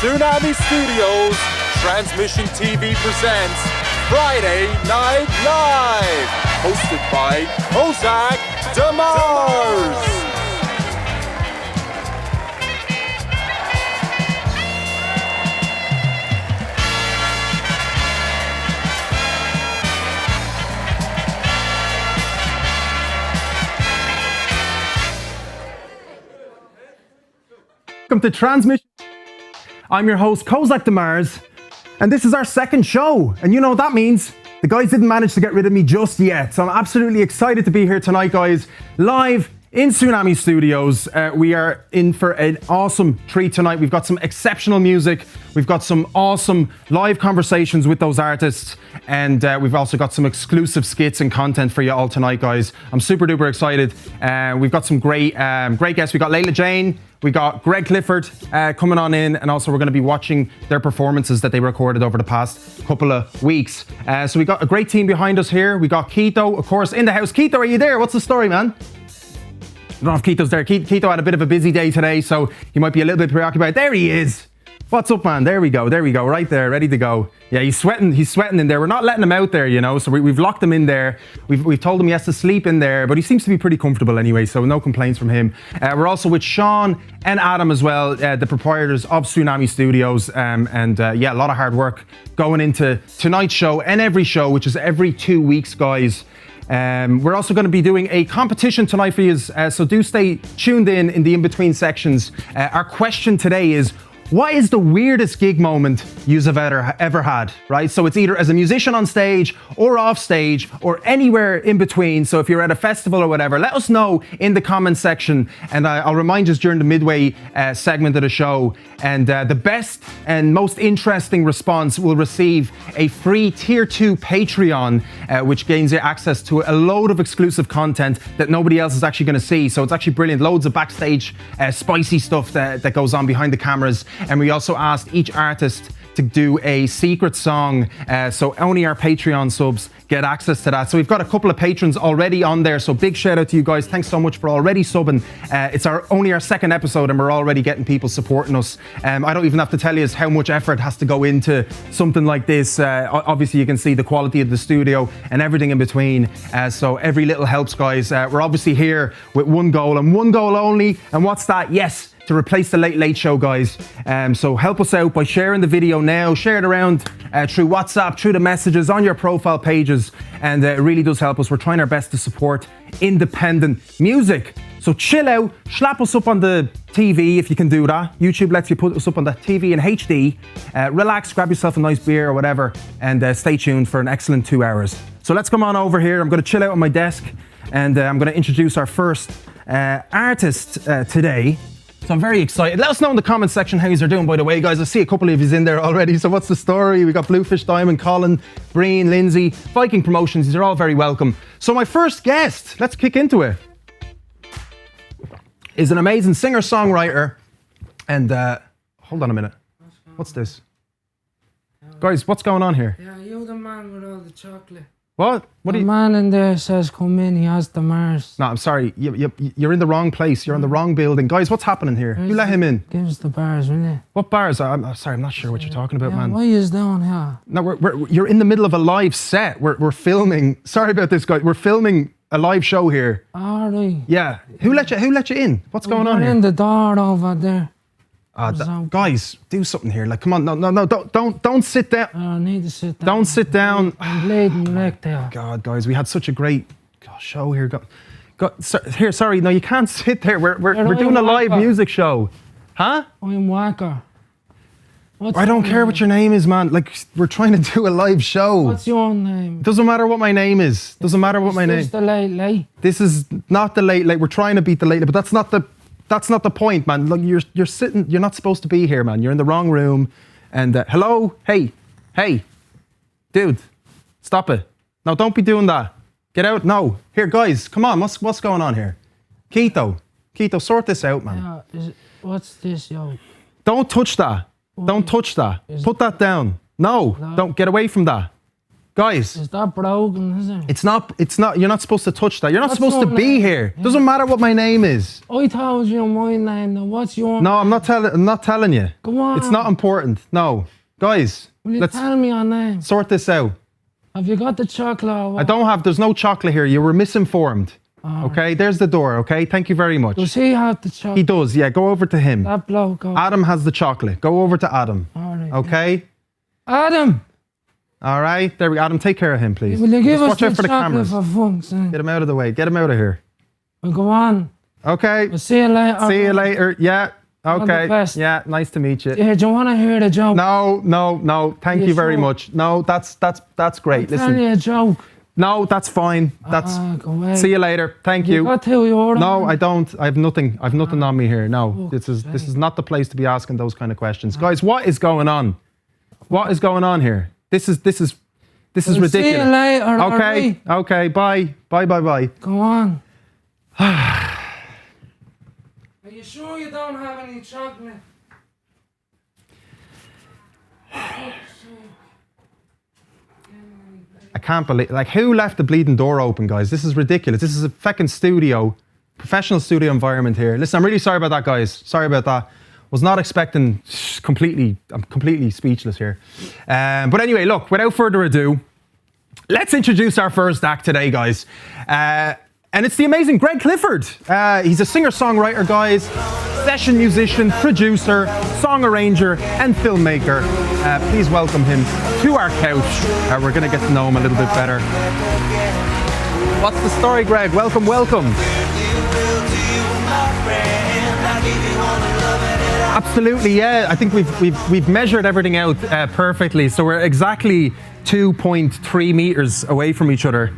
Tsunami Studios, Transmission TV presents Friday Night Live, hosted by Kozak, deMars. Welcome to Transmission. I'm your host, Kozak deMars, and this is our second show. And you know what that means? The guys didn't manage to get rid of me just yet. So I'm absolutely excited to be here tonight, guys, live in Tsunami Studios. We are in for an awesome treat tonight. We've got some exceptional music. We've got some awesome live conversations with those artists. And we've also got some exclusive skits and content for you all tonight, guys. I'm super duper excited. We've got some great guests. We got Layla Jane. We got Clifford coming on in, and also we're going to be watching their performances that they recorded over the past couple of weeks. So we got a great team behind us here. We got Keto, of course, in the house. Keto, are you there? What's the story, man? I don't know if Keto's there. Keto had a bit of a busy day today, so he might be a little bit preoccupied. There he is. What's up, man? There we go, right there, ready to go. Yeah, he's sweating in there. We're not letting him out there, you know, so we've locked him in there. We've told him he has to sleep in there, but he seems to be pretty comfortable anyway, so no complaints from him. We're also with Sean and Adam as well, the proprietors of Tsunami Studios, yeah, a lot of hard work going into tonight's show and every show, which is every 2 weeks, guys. We're also going to be doing a competition tonight for you, so do stay tuned in the in-between sections. Our question today is, what is the weirdest gig moment you've ever had, right? So it's either as a musician on stage or off stage or anywhere in between. So if you're at a festival or whatever, let us know in the comment section, and I'll remind you during the midway segment of the show. And the best and most interesting response will receive a free Tier 2 Patreon, which gains you access to a load of exclusive content that nobody else is actually going to see. So it's actually brilliant. Loads of backstage spicy stuff that goes on behind the cameras. And we also asked each artist to do a secret song, so only our Patreon subs get access to that. So we've got a couple of patrons already on there, so big shout out to you guys. Thanks so much for already subbing. It's only our second episode and we're already getting people supporting us. I don't even have to tell you how much effort has to go into something like this. Obviously you can see the quality of the studio and everything in between, so every little helps, guys. We're obviously here with one goal and one goal only, and what's that? Yes, to replace the Late Late Show, guys. So help us out by sharing the video now. Share it around through WhatsApp, through the messages, on your profile pages, and it really does help us. We're trying our best to support independent music. So chill out, slap us up on the TV if you can do that. YouTube lets you put us up on the TV in HD. Relax, grab yourself a nice beer or whatever, and stay tuned for an excellent 2 hours. So let's come on over here. I'm going to chill out on my desk, and I'm going to introduce our first artist today. So I'm very excited. Let us know in the comments section how you're doing, by the way, guys. I see a couple of you in there already. So what's the story? We got Bluefish Diamond, Colin, Breen, Lindsay, Viking Promotions. These are all very welcome. So my first guest, let's kick into it, is an amazing singer-songwriter. And hold on a minute. What's this? Guys, what's going on here? Yeah, you're the man with all the chocolate. What? The man in there says, come in, he has deMars. No, I'm sorry. You're in the wrong place. You're in the wrong building. Guys, what's happening here? You let him in. Give us the bars, will you? What bars? I'm sorry, I'm not sure what you're talking about, man. What are you doing here? No, you're in the middle of a live set. We're filming. Sorry about this, guys. We're filming a live show here. All right. Yeah. Who let you in? What's going on here? In the door over there. Guys, do something here. Like, come on. No, don't sit down. I need to sit down. Don't sit down. I'm bleeding your leg there. God, guys, we had such a great show here. Here, sorry, no, you can't sit there. We're doing a live music show. Huh? I'm Walker. I don't care what your name is, man. Like, we're trying to do a live show. What's your name? Doesn't matter what my name is. Doesn't matter what my name is. This the Late Late? This is not the Late Late. We're trying to beat the Late Late, but that's not the point, man. Look, you're sitting. You're not supposed to be here, man. You're in the wrong room. And hello, hey, dude, stop it. No, don't be doing that. Get out. No, here, guys, come on. What's going on here? Keto, sort this out, man. Yeah, what's this, yo? Don't touch that. Don't touch that. Put that down. No, don't get away from that. Guys, Is that broken, is it? it's not, you're not supposed to touch that. You're not What's supposed to your be name? here. Yeah. Doesn't matter what my name is. I told you my name. Now, what's your No, I'm not telling you. Go on. It's not important. No. Guys, Will you let's tell me your name? sort this out. Have you got the chocolate? Or what? I don't have, there's no chocolate here. You were misinformed. Oh. Okay, there's the door, okay? Thank you very much. Does he have the chocolate? He does, yeah. Go over to him. That bloke. Adam has the chocolate. Go over to Adam. All right. Okay? Adam, All right, there we go. Adam, take care of him, please. will you give Just us watch out the for the chocolate cameras. for funk's sake? Get him out of the way. Get him out of here. We'll go on. Okay. We'll see you later. See you later. Yeah. All the Okay. best. Yeah. Nice to meet you. Yeah, do you want to hear the joke? No. Thank You you very sure? much. No, that's great. Tell Listen. you a joke. No, that's fine. That's. Go away. See you later. Thank You you. got 2 euro? No, I don't. I have nothing. I've nothing on me here. No, this is Okay. not the place to be asking those kind of questions, guys. What is going on? What is going on here? This is We'll see you ridiculous. later. all Okay. right? Okay. Bye. Go on. Are you sure you don't have any chocolate? I can't believe, like, who left the bleeding door open, guys? This is ridiculous. This is a fucking studio, professional studio environment here. Listen, I'm really sorry about that, guys. Sorry about that. Was not expecting I'm completely speechless here. But anyway, look, without further ado, let's introduce our first act today, guys. And it's the amazing Greg Clifford. He's a singer-songwriter, guys, session musician, producer, song arranger, and filmmaker. Please welcome him to our couch. We're going to get to know him a little bit better. What's the story, Greg? Welcome. Absolutely, yeah. I think we've measured everything out perfectly. So we're exactly 2.3 meters away from each other,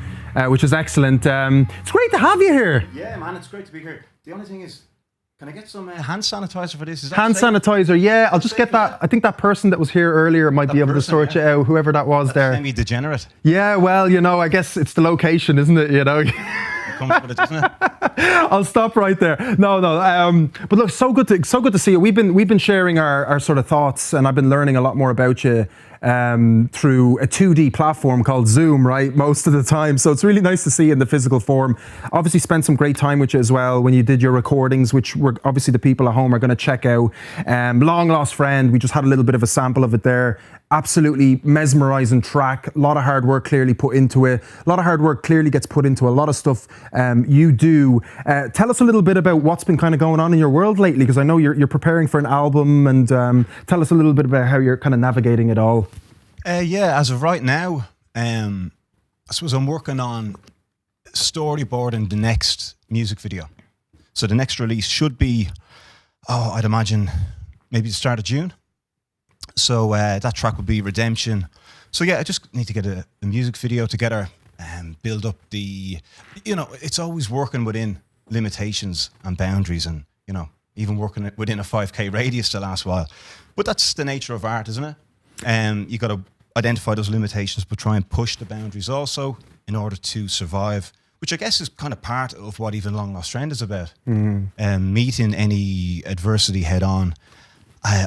which is excellent. It's great to have you here. Yeah, man, it's great to be here. The only thing is, can I get some hand sanitizer for this? Is that Hand safe? sanitizer, yeah. I'll just get that. I think that person that was here earlier might be able to person, sort you out, whoever that was there. Semi-degenerate. Yeah, well, I guess it's the location, isn't it? Comes with it, doesn't it? I'll stop right there. No. But look, so good to see you. We've been sharing our sort of thoughts, and I've been learning a lot more about you through a 2D platform called Zoom, right? Most of the time. So it's really nice to see you in the physical form. Obviously spent some great time with you as well when you did your recordings, which were obviously the people at home are going to check out. Long Lost Friend, we just had a little bit of a sample of it there. Absolutely mesmerizing track. A lot of hard work clearly put into it. A lot of hard work clearly gets put into a lot of stuff you do. Tell us a little bit about what's been kind of going on in your world lately, because I know you're preparing for an album, and tell us a little bit about how you're kind of navigating it all. Yeah, as of right now, I suppose I'm working on storyboarding the next music video. So the next release should be, I'd imagine, maybe the start of June. So that track would be Redemption. So yeah, I just need to get a music video together and build up the, it's always working within limitations and boundaries, and, even working within a 5K radius the last while. But that's the nature of art, isn't it? You got to identify those limitations, but try and push the boundaries also in order to survive, which I guess is kind of part of what even Long Lost Friend is about. Meeting any adversity head on,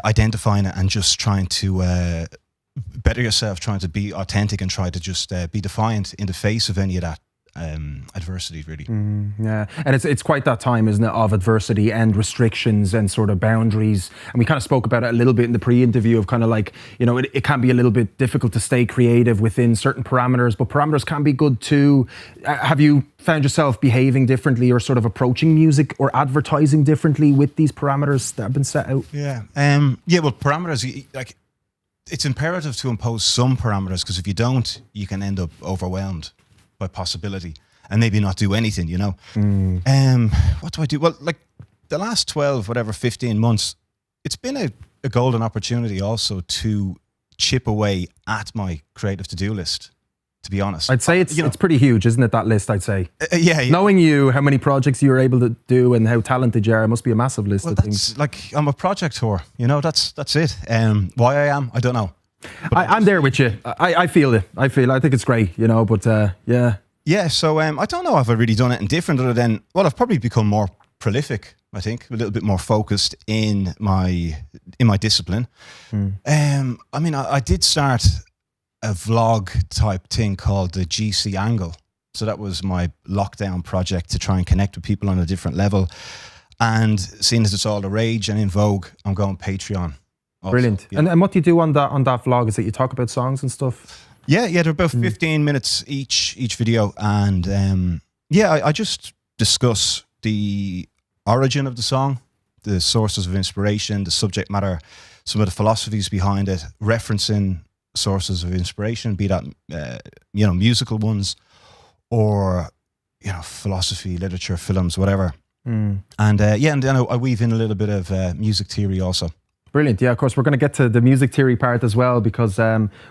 identifying it, and just trying to better yourself, trying to be authentic, and try to just be defiant in the face of any of that adversity, really. Yeah, and it's quite that time, isn't it, of adversity and restrictions and sort of boundaries. And we kind of spoke about it a little bit in the pre-interview of kind of like, it can be a little bit difficult to stay creative within certain parameters, but parameters can be good too. Have you found yourself behaving differently or sort of approaching music or advertising differently with these parameters that have been set out? Yeah. Well, parameters, like, it's imperative to impose some parameters, because if you don't, you can end up overwhelmed by possibility and maybe not do anything, What do I do? Well, like the last 15 months, it's been a golden opportunity also to chip away at my creative to-do list, to be honest. I'd say it's pretty huge, isn't it, that list, I'd say? Yeah. Knowing you, how many projects you were able to do and how talented you are, it must be a massive list of things. Like, I'm a project whore, that's it. Why I am, I don't know. I'm there with you. I feel it. I think it's great, but yeah. Yeah, so I don't know if I've really done anything different other than, well, I've probably become more prolific, I think, a little bit more focused in my discipline. I mean, I did start a vlog type thing called the GC Angle. So that was my lockdown project to try and connect with people on a different level. And seeing as it's all the rage and in vogue, I'm going Patreon. Also. Brilliant. Yeah. And what do you do on that vlog? Is that you talk about songs and stuff? Yeah, they're about 15 minutes each video. And I just discuss the origin of the song, the sources of inspiration, the subject matter, some of the philosophies behind it, referencing sources of inspiration, be that musical ones or philosophy, literature, films, whatever. And and then I weave in a little bit of music theory also. Brilliant. Yeah, of course, we're going to get to the music theory part as well, because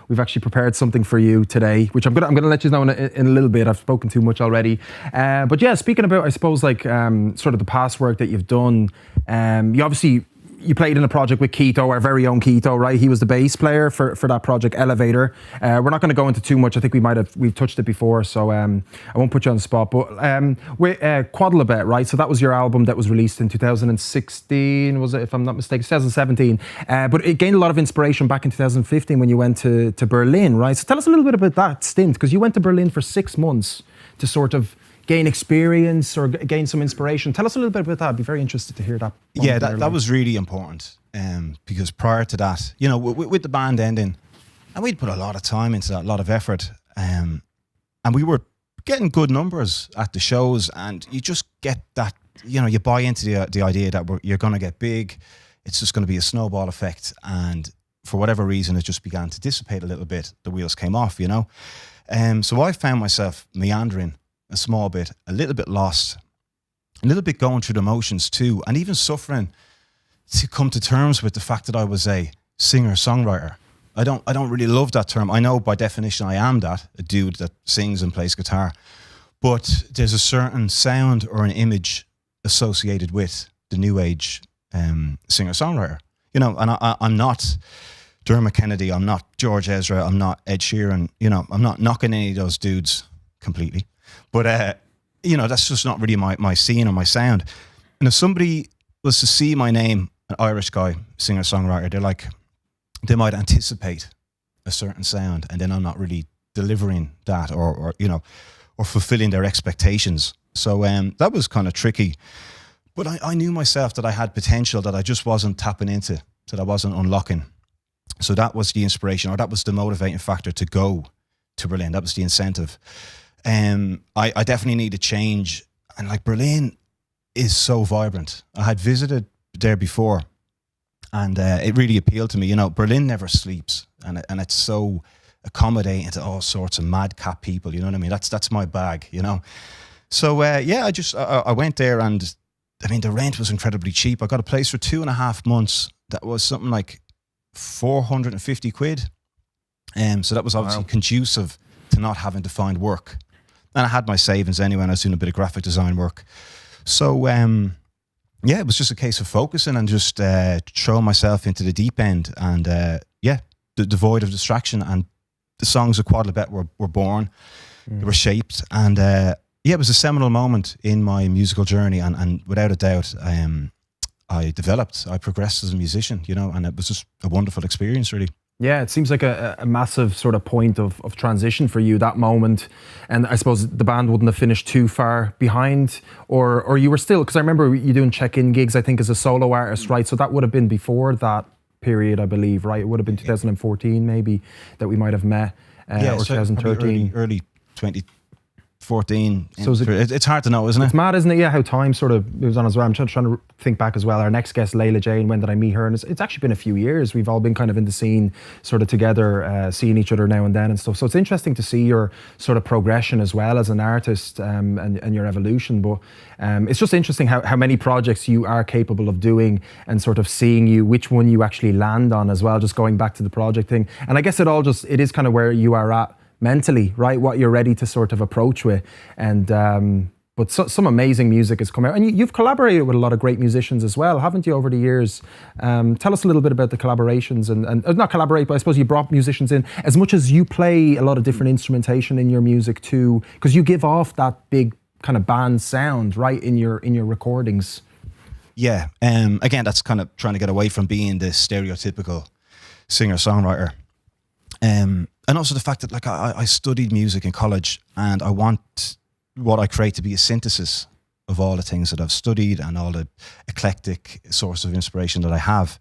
we've actually prepared something for you today, which I'm going to let you know in a little bit. I've spoken too much already. But yeah, speaking about, I suppose, like sort of the past work that you've done, you played in a project with Keto, our very own Keto, right? He was the bass player for that project, Elevator. We're not going to go into too much. I think we've touched it before, so I won't put you on the spot. But with Quadlibet, right? So that was your album that was released in 2016, was it, if I'm not mistaken, 2017. But it gained a lot of inspiration back in 2015 when you went to Berlin, right? So tell us a little bit about that stint, because you went to Berlin for 6 months to sort of gain experience or gain some inspiration. Tell us a little bit about that. I'd be very interested to hear that. Yeah, that was really important because prior to that, with the band ending, and we'd put a lot of time into that, a lot of effort, and we were getting good numbers at the shows, and you just get that, you buy into the idea that you're going to get big. It's just going to be a snowball effect, and for whatever reason, it just began to dissipate a little bit. The wheels came off, so I found myself meandering a small bit, a little bit lost, a little bit going through the motions too, and even suffering to come to terms with the fact that I was a singer-songwriter. I don't really love that term. I know by definition I am that, a dude that sings and plays guitar, but there's a certain sound or an image associated with the new age singer-songwriter. And I'm not Dermot Kennedy, I'm not George Ezra, I'm not Ed Sheeran, I'm not knocking any of those dudes completely. But, that's just not really my scene or my sound. And if somebody was to see my name, an Irish guy, singer-songwriter, they might anticipate a certain sound, and then I'm not really delivering that or fulfilling their expectations. So that was kind of tricky. But I knew myself that I had potential that I just wasn't tapping into, that I wasn't unlocking. So that was the inspiration, or that was the motivating factor to go to Berlin. That was the incentive. I definitely need a change, and Berlin is so vibrant. I had visited there before, and it really appealed to me. Berlin never sleeps, and it's so accommodating to all sorts of madcap people. You know what I mean? That's my bag. So I went there, and the rent was incredibly cheap. I got a place for 2.5 months. That was something like 450 quid. So that was obviously conducive to not having to find work. And I had my savings anyway, and I was doing a bit of graphic design work. So, it was just a case of focusing and just throwing myself into the deep end, and devoid of distraction. And the songs of Quadlibet were born, they were shaped, and it was a seminal moment in my musical journey. And without a doubt, I progressed as a musician, and it was just a wonderful experience, really. Yeah, it seems like a massive sort of point of transition for you, that moment. And I suppose the band wouldn't have finished too far behind, or you were still, because I remember you doing check-in gigs, I think, as a solo artist, right? So that would have been before that period, I believe, right? It would have been 2014 maybe that we might have met, or 2013. Early 2014. So it's hard to know, isn't it? It's mad, isn't it? Yeah, how time sort of moves on as well. I'm trying to think back as well. Our next guest, Layla Jane, when did I meet her? And it's actually been a few years. We've all been kind of in the scene sort of together, seeing each other now and then and stuff. So it's interesting to see your sort of progression as well as an artist, and your evolution. But it's just interesting how many projects you are capable of doing, and sort of seeing which one you actually land on as well, just going back to the project thing. And I guess it is kind of where you are at mentally, right? What you're ready to sort of approach with. And but some amazing music has come out, and you've collaborated with a lot of great musicians as well, haven't you, over the years? Tell us a little bit about the collaborations, and not collaborate, but I suppose you brought musicians in, as much as you play a lot of different instrumentation in your music too, because you give off that big kind of band sound, right, in your recordings. Yeah, again, that's kind of trying to get away from being the stereotypical singer-songwriter. and also the fact that like I studied music in college, and I want what I create to be a synthesis of all the things that I've studied and all the eclectic source of inspiration that I have.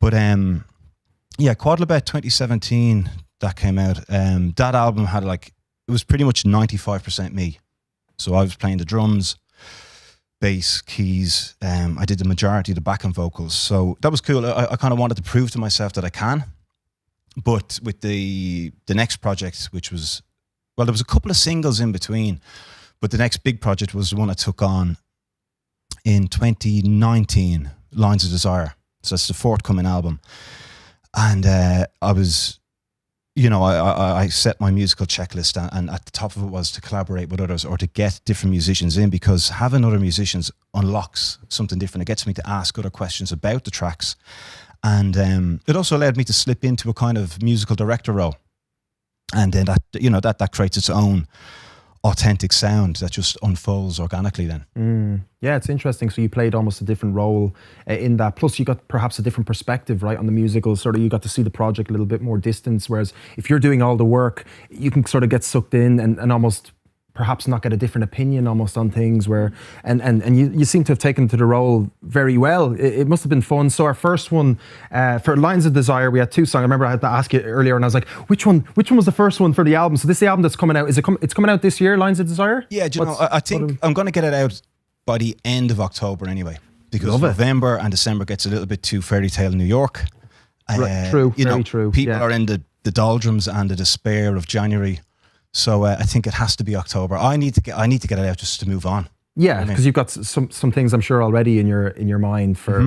But Quadlibet 2017, that came out. That album had it was pretty much 95% me. So I was playing the drums, bass, keys. I did the majority of the backing vocals. So that was cool. I kind of wanted to prove to myself that I can. But with the next project, which was, well, there was a couple of singles in between, but the next big project was the one I took on in 2019, Lines of Desire. So that's the forthcoming album. And I was, I set my musical checklist, and at the top of it was to collaborate with others or to get different musicians in, because having other musicians unlocks something different. It gets me to ask other questions about the tracks. And it also allowed me to slip into a kind of musical director role. And then that creates its own authentic sound that just unfolds organically then. Yeah, it's interesting. So you played almost a different role in that. Plus you got perhaps a different perspective, right, on the musical. Sort of you got to see the project a little bit more distance, whereas if you're doing all the work, you can sort of get sucked in and almost perhaps not get a different opinion almost on things where, and you seem to have taken to the role very well. It must have been fun. So our first one, for Lines of Desire, we had two songs. I remember I had to ask you earlier and I was like, which one was the first one for the album? So this is the album that's coming out. It's coming out this year, Lines of Desire? Yeah, I think I'm going to get it out by the end of October anyway, because November and December gets a little bit too fairy tale New York. Right, true, very true. People are in the doldrums and the despair of January. So I think it has to be October. I need to get it out just to move on. Yeah, because you've got some things I'm sure already in your mind for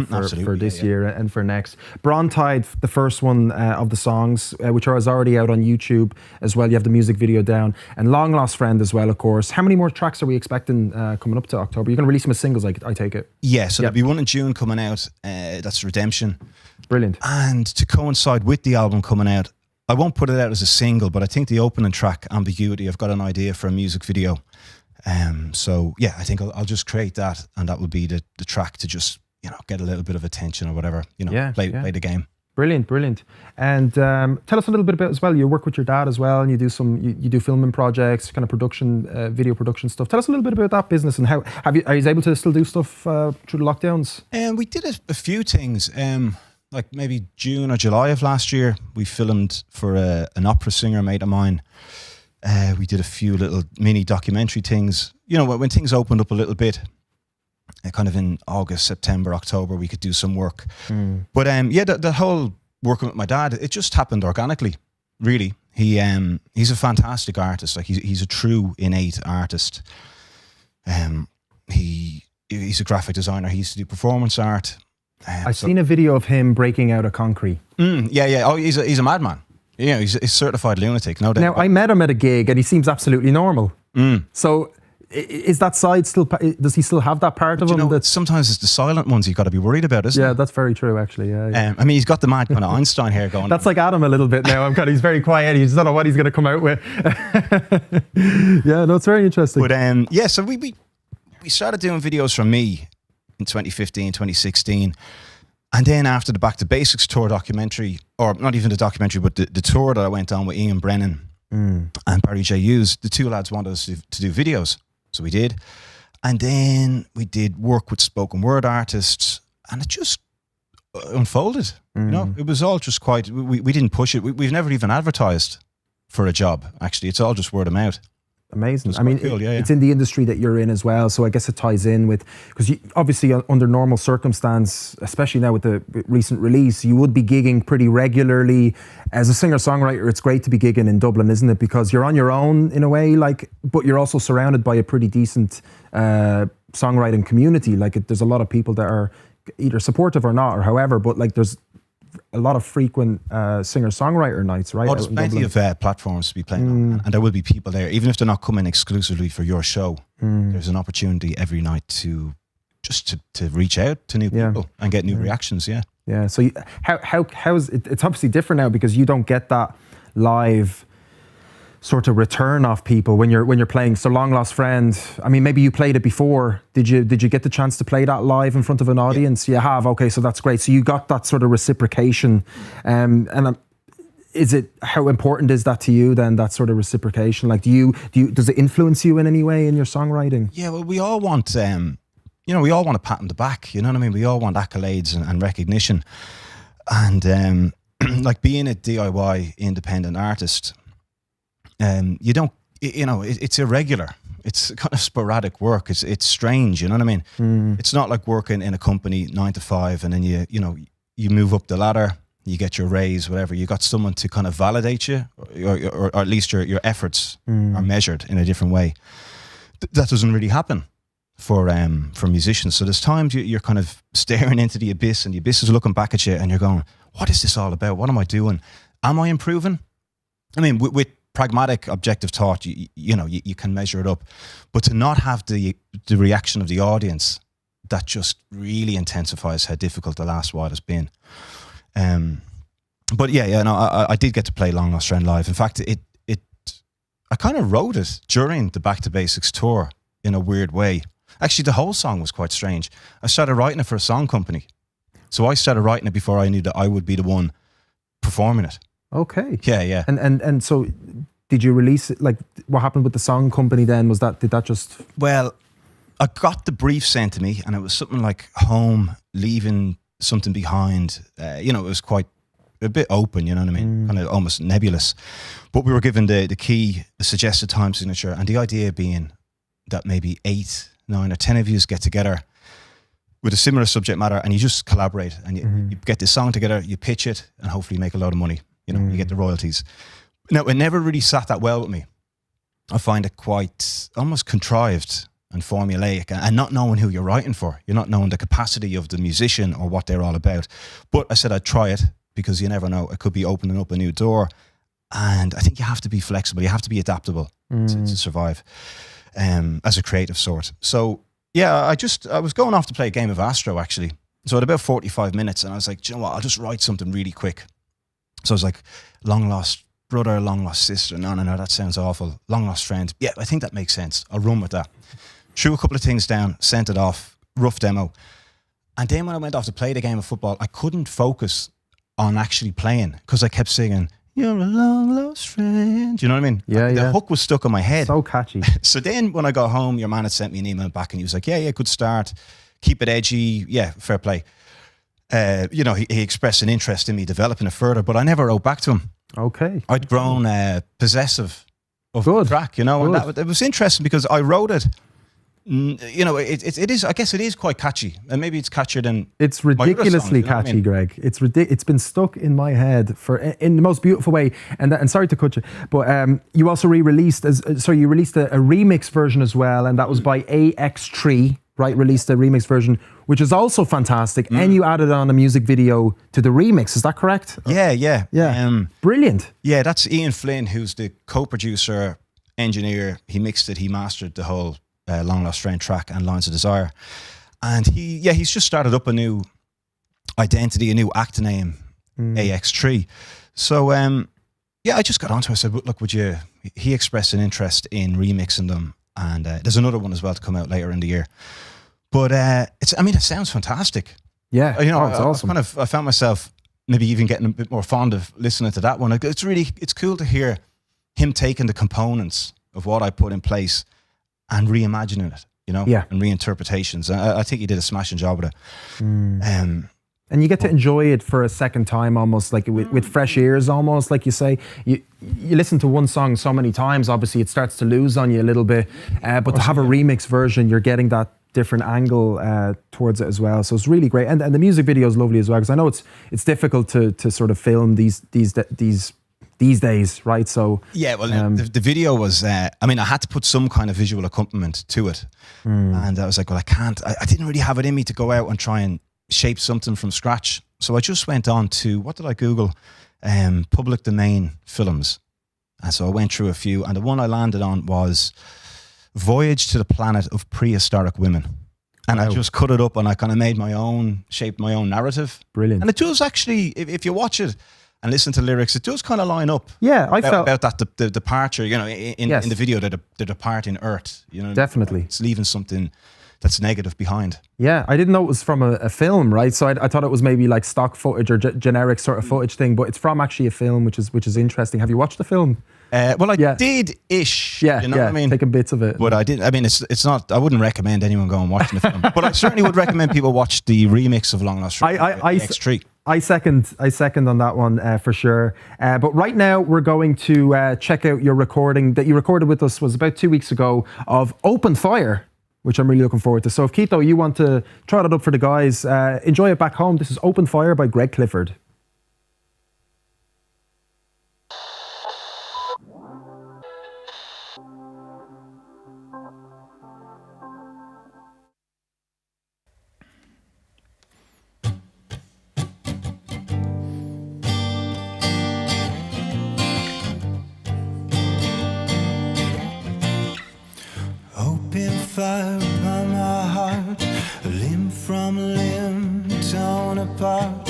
this year and for next. Brontide, the first one of the songs, which is already out on YouTube as well. You have the music video down, and Long Lost Friend as well, of course. How many more tracks are we expecting coming up to October? You're going to release them as singles, I take it. Yeah, so there'll be one in June coming out. That's Redemption. Brilliant. And to coincide with the album coming out, I won't put it out as a single, but I think the opening track, Ambiguity, I've got an idea for a music video. So yeah, I think I'll just create that, and that will be the track to just, get a little bit of attention or whatever, play the game. Brilliant. And tell us a little bit about as well, you work with your dad as well, and you do you do filming projects, kind of production, video production stuff. Tell us a little bit about that business, and how are you able to still do stuff through the lockdowns? We did a few things. Like maybe June or July of last year, we filmed for an opera singer mate of mine. We did a few little mini documentary things. When things opened up a little bit, kind of in August, September, October, we could do some work. But the whole working with my dad, it just happened organically, really. He's a fantastic artist. Like he's a true innate artist. He's a graphic designer. He used to do performance art. I've seen a video of him breaking out of concrete. Yeah. Oh, he's a madman. Yeah, he's a certified lunatic, no doubt. Now, I met him at a gig and he seems absolutely normal. So is that side still, does he still have that part of him? Sometimes it's the silent ones you've got to be worried about, isn't it? Yeah, that's very true, actually. Yeah. I mean, he's got the mad kind of Einstein hair going. That's like Adam a little bit now. He's very quiet. He just don't know what he's going to come out with. Yeah, no, it's very interesting. But so we started doing videos from me in 2015, 2016. And then after the Back to Basics tour documentary, or not even the documentary, but the tour that I went on with Ian Brennan and Barry J. Hughes, the two lads wanted us to do videos. So we did. And then we did work with spoken word artists, and it just unfolded. It was all just quite, we didn't push it. We've never even advertised for a job, actually. It's all just word of mouth. Amazing. I mean, cool, it's in the industry that you're in as well, so I guess it ties in with, because obviously under normal circumstance, especially now with the recent release, you would be gigging pretty regularly. As a singer-songwriter, it's great to be gigging in Dublin, isn't it? Because you're on your own in a way, but you're also surrounded by a pretty decent songwriting community. There's a lot of people that are either supportive or not, or however, but there's a lot of frequent singer-songwriter nights, right? There's plenty of platforms to be playing on, and there will be people there, even if they're not coming exclusively for your show. There's an opportunity every night to reach out to new people and get new reactions. Yeah. So how is it? It's obviously different now because you don't get that live sort of return off people when you're playing. So Long Lost Friend, I mean, maybe you played it before. Did you get the chance to play that live in front of an audience? You have. Okay, so that's great. So you got that sort of reciprocation, and how important is that to you then, that sort of reciprocation? Like, does it influence you in any way in your songwriting? Yeah, well, we all want, we all want a pat on the back, you know what I mean? We all want accolades and recognition. And like being a DIY independent artist, you don't, it's irregular. It's kind of sporadic work. It's strange, you know what I mean? It's not like working in a company 9 to 5 and then you move up the ladder, you get your raise, whatever. You got someone to kind of validate you, or at least your efforts are measured in a different way. That doesn't really happen for musicians. So there's times you're kind of staring into the abyss, and the abyss is looking back at you, and you're going, "What is this all about? What am I doing? Am I improving?" I mean, with pragmatic, objective thought, you can measure it up, but to not have the reaction of the audience, that just really intensifies how difficult the last while has been. But I did get to play Long Lost Friend live. In fact, I kind of wrote it during the Back to Basics tour in a weird way. Actually, the whole song was quite strange. I started writing it for a song company. So I started writing it before I knew that I would be the one performing it. Okay. Yeah. And so did you release it? Like, what happened with the song company then? Did that just... Well, I got the brief sent to me, and it was something like home, leaving something behind. It was quite a bit open, you know what I mean? Kind of almost nebulous. But we were given the key, the suggested time signature, and the idea being that maybe 8, 9 or 10 of you get together with a similar subject matter, and you just collaborate, and you get this song together, you pitch it, and hopefully make a load of money. You get the royalties. Now, it never really sat that well with me. I find it quite almost contrived and formulaic, and not knowing who you're writing for. You're not knowing the capacity of the musician or what they're all about. But I said I'd try it, because you never know. It could be opening up a new door. And I think you have to be flexible. You have to be adaptable to survive as a creative sort. So, yeah, I was going off to play a game of Astro, actually. So at about 45 minutes, and I was like, do you know what? I'll just write something really quick. So I was like, long lost brother, long lost sister. No, that sounds awful. Long lost friend. Yeah, I think that makes sense. I'll run with that. Threw a couple of things down, sent it off, rough demo. And then when I went off to play the game of football, I couldn't focus on actually playing, because I kept singing, "You're a long lost friend." Do you know what I mean? Yeah, The hook was stuck in my head. So catchy. So then when I got home, your man had sent me an email back, and he was like, yeah, good start. Keep it edgy. Yeah, fair play. He expressed an interest in me developing it further, but I never wrote back to him. Okay. I'd grown possessive of the track, and it was interesting, because I wrote it. It is. I guess it is quite catchy, and maybe it's catchier than. It's ridiculously catchy, Greg. It's been stuck in my head in the most beautiful way. And sorry to cut you, but you also released a remix version as well, and that was by AX3. Right, released a remix version, which is also fantastic, and you added on a music video to the remix. Is that correct? Yeah. Brilliant. Yeah, that's Ian Flynn, who's the co-producer, engineer. He mixed it. He mastered the whole Long Lost Friend track and Lines of Desire, and he's just started up a new identity, a new act name, AX3. So I just got onto it. I said, look, he expressed an interest in remixing them, and there's another one as well to come out later in the year. But it sounds fantastic. Yeah, it's awesome. I found myself maybe even getting a bit more fond of listening to that one. It's cool to hear him taking the components of what I put in place and reimagining it, and reinterpretations. I think he did a smashing job with it. And you get to enjoy it for a second time, almost like with fresh ears, almost like you say. You listen to one song so many times, obviously it starts to lose on you a little bit. But to have a remix version, you're getting that different angle towards it as well. So it's really great. And the music video is lovely as well, because I know it's difficult to sort of film these days, right? So yeah, well, the video was. I had to put some kind of visual accompaniment to it, and I was like, well, I can't. I didn't really have it in me to go out and try and shape something from scratch. So I just went on to, what did I Google? Public domain films, and so I went through a few, and the one I landed on was Voyage to the Planet of Prehistoric Women. And I just cut it up, and I kind of shaped my own narrative. Brilliant. And it does actually, if you watch it and listen to lyrics, it does kind of line up. Yeah, I felt about that the departure. In the video, the departing Earth. Definitely, it's leaving something that's negative behind. Yeah, I didn't know it was from a film, right? So I thought it was maybe like stock footage or generic sort of footage thing, but it's from actually a film, which is interesting. Have you watched the film? Well, I did-ish. Yeah, you know what I mean? Taking bits of it. But I didn't. I mean, it's not. I wouldn't recommend anyone go and watching the film. But I certainly would recommend people watch the remix of Long Lost X3. I second on that one for sure. But right now we're going to check out your recording that you recorded with us was about 2 weeks ago of Open Fire, which I'm really looking forward to. So if Keito, you want to try that up for the guys, enjoy it back home. This is Open Fire by Greg Clifford. Fire upon my heart, limb from limb, torn apart.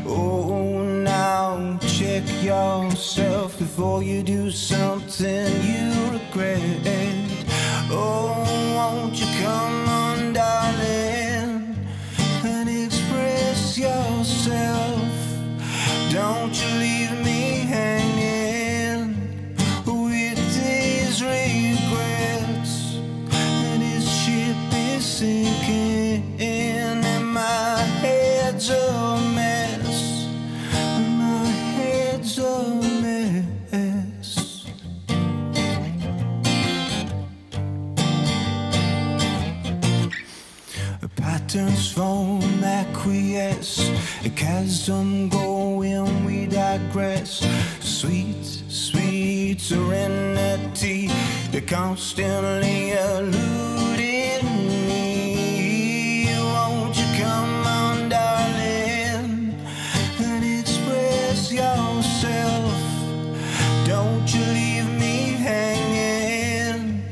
Oh, now check yourself before you do something you regret. Oh, won't you come on, darling, and express yourself. Don't you leave me hanging with these regrets. Sinking and my head's a mess. My head's a mess. Patterns form, acquiesce. A chasm going, we digress. Sweet, sweet serenity, they're constantly eluding me. Won't you come on, darling, and express yourself? Don't you leave me hanging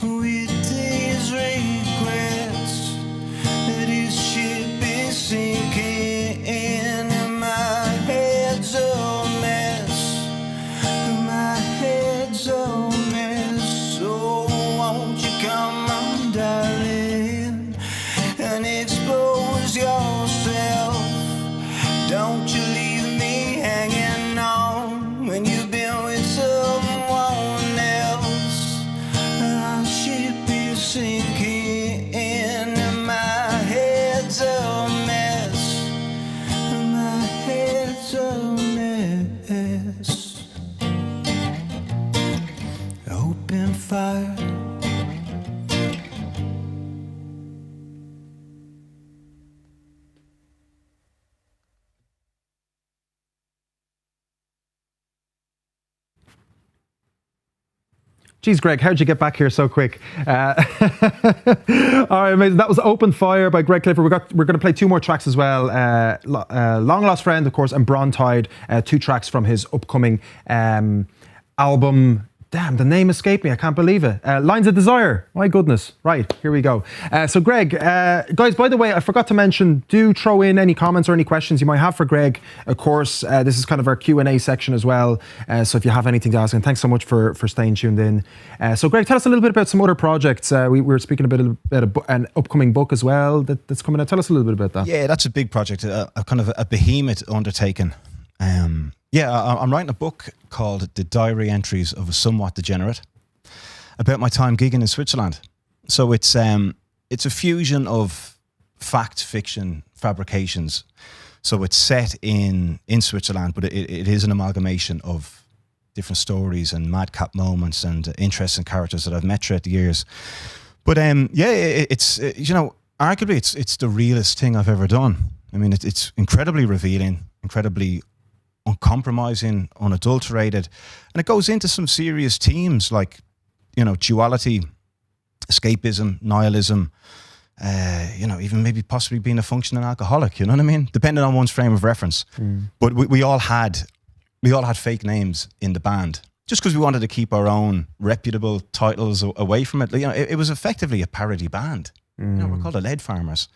with these regrets. This ship is sinking and my head's a mess. My head's a mess. So won't you come on, darling, and expose yourself? Don't you leave me hanging on when you've been with someone else. Our ship is sinking and my head's a mess. My head's a mess. Open fire. Geez, Greg, how'd you get back here so quick? All right, amazing. That was Open Fire by Greg Clifford. We're going to play two more tracks as well. Long Lost Friend, of course, and Brawn Tide, two tracks from his upcoming album. Damn, the name escaped me. I can't believe it. Lines of Desire. My goodness. Right, here we go. So Greg, guys, by the way, I forgot to mention, do throw in any comments or any questions you might have for Greg. Of course, this is kind of our Q&A section as well. So if you have anything to ask, and thanks so much for staying tuned in. So Greg, tell us a little bit about some other projects. We were speaking a bit about an upcoming book as well that's coming out. Tell us a little bit about that. Yeah, that's a big project, a kind of a behemoth undertaking. I'm writing a book called The Diary Entries of a Somewhat Degenerate about my time gigging in Switzerland. So it's a fusion of fact, fiction, fabrications. So it's set in Switzerland, but it is an amalgamation of different stories and madcap moments and interesting characters that I've met throughout the years. But it's arguably it's the realest thing I've ever done. I mean, it's incredibly revealing, incredibly uncompromising, unadulterated, and it goes into some serious themes like, duality, escapism, nihilism, even maybe possibly being a functioning alcoholic, you know what I mean? Depending on one's frame of reference. But we all had fake names in the band just because we wanted to keep our own reputable titles away from it. It was effectively a parody band. We're called the Lead Farmers.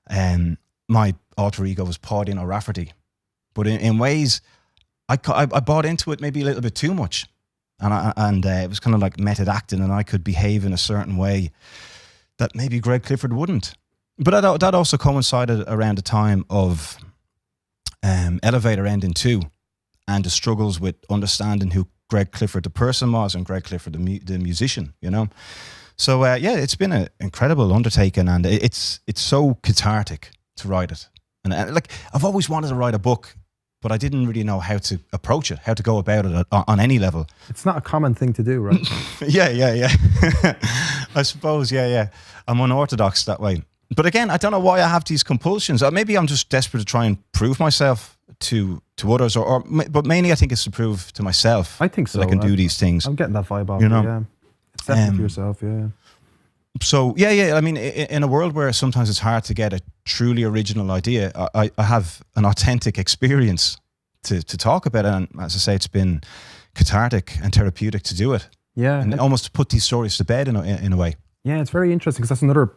My alter ego was Paudine O'Rafferty. But in ways, I bought into it maybe a little bit too much. And it was kind of like method acting, and I could behave in a certain way that maybe Greg Clifford wouldn't. But that also coincided around the time of Elevator ending too, and the struggles with understanding who Greg Clifford the person was and Greg Clifford the musician, you know. So yeah, it's been an incredible undertaking, and it's so cathartic to write it. And like, I've always wanted to write a book, but I didn't really know how to approach it, how to go about it on any level. It's not a common thing to do, right? yeah. I suppose, yeah. I'm unorthodox that way. But again, I don't know why I have these compulsions. Maybe I'm just desperate to try and prove myself to others, but mainly I think it's to prove to myself. I think so. That I can do these things. I'm getting that vibe off you know? Yeah. It's definitely for yourself, yeah. So yeah. I mean, in a world where sometimes it's hard to get a truly original idea, I have an authentic experience to talk about it. And as I say, it's been cathartic and therapeutic to do it. Yeah. And almost to put these stories to bed in a way. Yeah, it's very interesting because that's another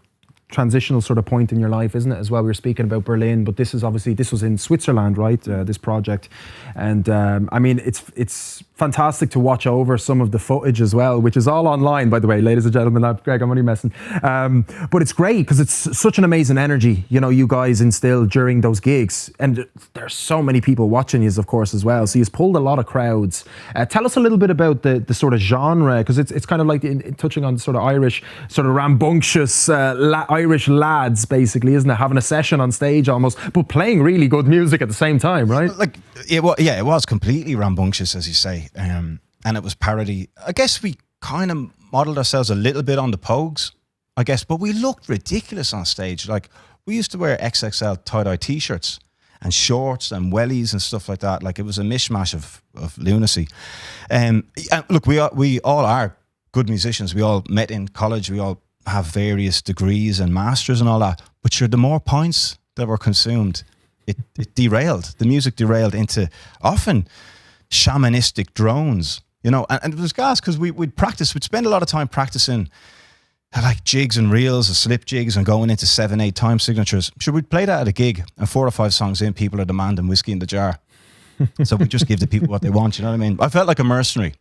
transitional sort of point in your life, isn't it, as well? We were speaking about Berlin, but this was in Switzerland, right? This project. And I mean, it's fantastic to watch over some of the footage as well, which is all online, by the way, ladies and gentlemen. Greg, I'm only messing. But it's great because it's such an amazing energy, you know, you guys instill during those gigs. And there's so many people watching you, of course, as well. So you've pulled a lot of crowds. Tell us a little bit about the sort of genre, because it's kind of like touching on sort of Irish, sort of rambunctious Irish lads, basically, isn't it? Having a session on stage almost, but playing really good music at the same time, right? Like, it was completely rambunctious, as you say. And it was parody. I guess we kind of modelled ourselves a little bit on the Pogues, I guess, but we looked ridiculous on stage. Like, we used to wear XXL tie-dye t-shirts and shorts and wellies and stuff like that. Like, it was a mishmash of lunacy. And look, we all are good musicians. We all met in college. We all have various degrees and masters and all that. But sure, the more points that were consumed, it derailed. The music derailed into often shamanistic drones, you know, and it was gas because we'd spend a lot of time practicing like jigs and reels, and slip jigs, and going into 7-8 time signatures. Sure, we'd play that at a gig, and 4 or 5 songs in, people are demanding whiskey in the jar. So we just give the people what they want, you know what I mean? I felt like a mercenary.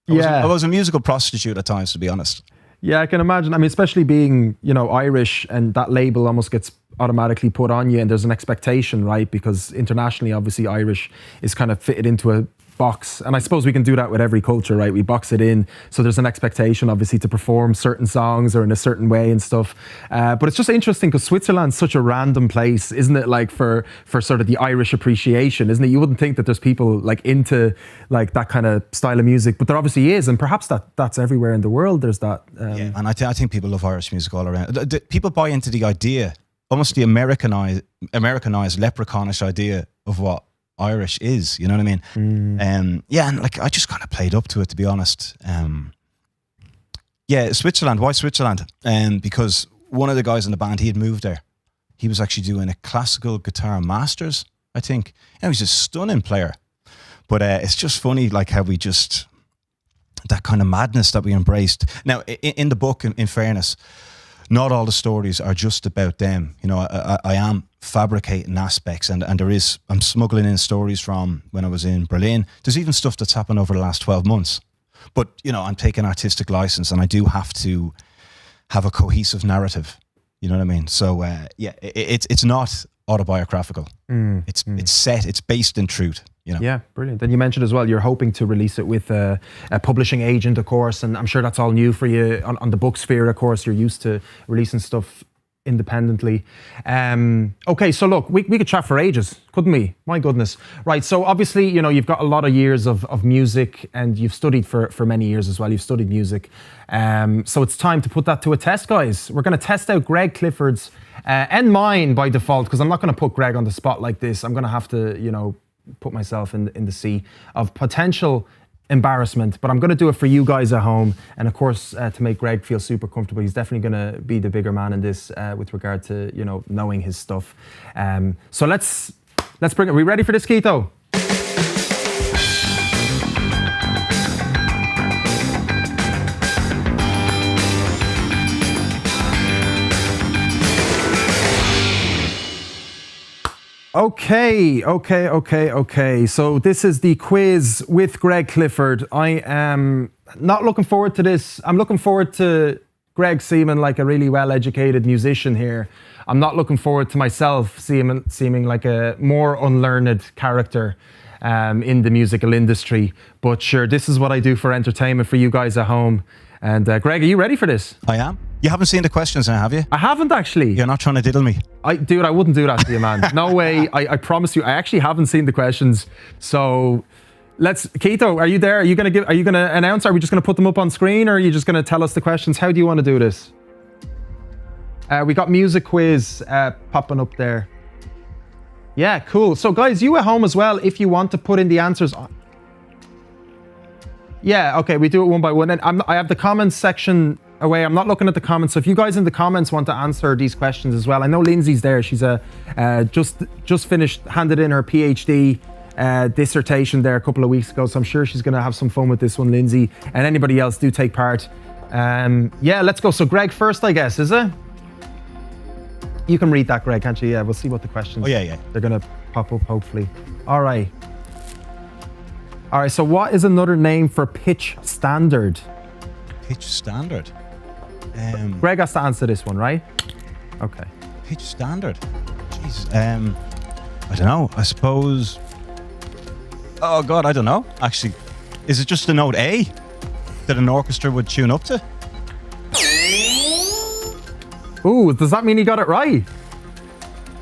I was a musical prostitute at times, to be honest. Yeah, I can imagine. I mean, especially being, you know, Irish, and that label almost gets automatically put on you, and there's an expectation, right? Because internationally, obviously, Irish is kind of fitted into a box, and I suppose we can do that with every culture, right? We box it in, so there's an expectation, obviously, to perform certain songs or in a certain way and stuff. But it's just interesting because Switzerland's such a random place, isn't it? Like for sort of the Irish appreciation, isn't it? You wouldn't think that there's people like into like that kind of style of music, but there obviously is, and perhaps that's everywhere in the world. There's that. Yeah, and I think people love Irish music all around. People buy into the idea, almost the Americanized leprechaunish idea of what Irish is, you know what I mean? Yeah, and like I just kind of played up to it, to be honest. Yeah, Switzerland. Why Switzerland? Because one of the guys in the band, he had moved there. He was actually doing a classical guitar masters, I think. And he's a stunning player. But it's just funny, like how we just, that kind of madness that we embraced. Now, in the book, in fairness, not all the stories are just about them. You know, I am fabricating aspects, and I'm smuggling in stories from when I was in Berlin. There's even stuff that's happened over the last 12 months. But, you know, I'm taking artistic license, and I do have to have a cohesive narrative. You know what I mean? So, yeah, it's not autobiographical. It's set, it's based in truth. You know? Yeah, brilliant. And you mentioned as well, you're hoping to release it with a publishing agent, of course, and I'm sure that's all new for you on the book sphere, of course. You're used to releasing stuff independently. Okay, so look, we could chat for ages, couldn't we? My goodness. Right, so obviously, you know, you've got a lot of years of music, and you've studied for many years as well. You've studied music. So it's time to put that to a test, guys. We're going to test out Greg Clifford's and mine by default, because I'm not going to put Greg on the spot like this. I'm going to have to, you know, put myself in the sea of potential embarrassment, but I'm going to do it for you guys at home, and of course to make Greg feel super comfortable. He's definitely going to be the bigger man in this with regard to, you know, knowing his stuff. So let's bring it. Are we ready for this, Keito? Okay. So this is the quiz with Greg Clifford. I am not looking forward to this. I'm looking forward to Greg seeming like a really well-educated musician here. I'm not looking forward to myself seeming like a more unlearned character in the musical industry. But sure, this is what I do for entertainment for you guys at home. And Greg, are you ready for this? I am. You haven't seen the questions now, have you? I haven't actually. You're not trying to diddle me. Dude, I wouldn't do that to you, man. No way. I promise you, I actually haven't seen the questions. So Keito, are you there? Are you gonna announce? Are we just gonna put them up on screen, or are you just gonna tell us the questions? How do you want to do this? We got music quiz popping up there. Yeah, cool. So guys, you at home as well, if you want to put in the answers. Yeah, okay, we do it one by one. And I have the comments section away. I'm not looking at the comments. So if you guys in the comments want to answer these questions as well, I know Lindsay's there. She's just finished, handed in her PhD dissertation there a couple of weeks ago. So I'm sure she's going to have some fun with this one, Lindsay. And anybody else, do take part. Yeah, let's go. So Greg first, I guess, is it? You can read that, Greg, can't you? Yeah, we'll see what the questions. Oh, yeah. They're going to pop up, hopefully. All right. All right, so what is another name for pitch standard? Pitch standard? Greg has to answer this one, right? Okay. Pitch standard? Jeez. I don't know. I suppose... Oh, God, I don't know. Actually, is it just the note A that an orchestra would tune up to? Ooh, does that mean he got it right?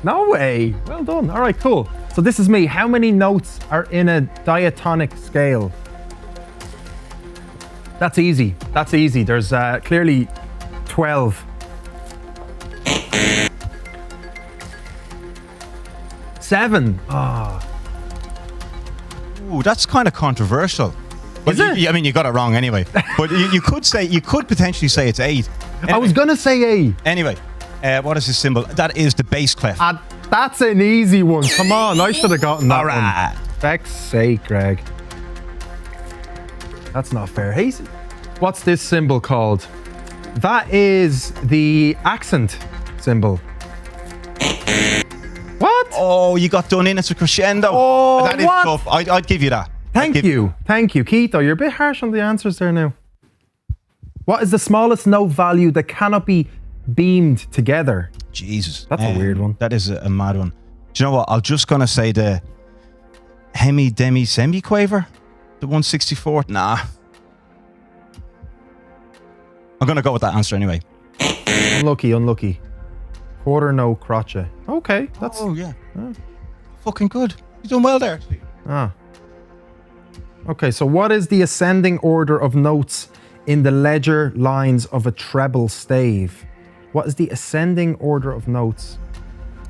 No way. Well done. All right, cool. So this is me. How many notes are in a diatonic scale? That's easy. That's easy. There's clearly 12. 7. Ah. Ooh, that's kind of controversial. Is it? I mean, you got it wrong anyway. But you could potentially say it's 8. Anyway, I was gonna say A. Anyway, what is this symbol? That is the bass clef. That's an easy one. Come on, I should have gotten that All right. one. Feck's sake, Greg. That's not fair. Hey, what's this symbol called? That is the accent symbol. What? Oh, you got done in. It's a crescendo. Oh, that is what? tough. I'd give you that. Thank you. Thank you. Keito, you're a bit harsh on the answers there now. What is the smallest note value that cannot be beamed together? Jesus. That's a weird one. That is a mad one. Do you know what? I'm just going to say the hemi, demi, semi-quaver. The 1/64th. Nah. I'm going to go with that answer anyway. Unlucky. Quarter note crotchet. Okay, that's... Oh, yeah. Fucking good. You've done well there. Ah. Okay, so what is the ascending order of notes in the ledger lines of a treble stave? What is the ascending order of notes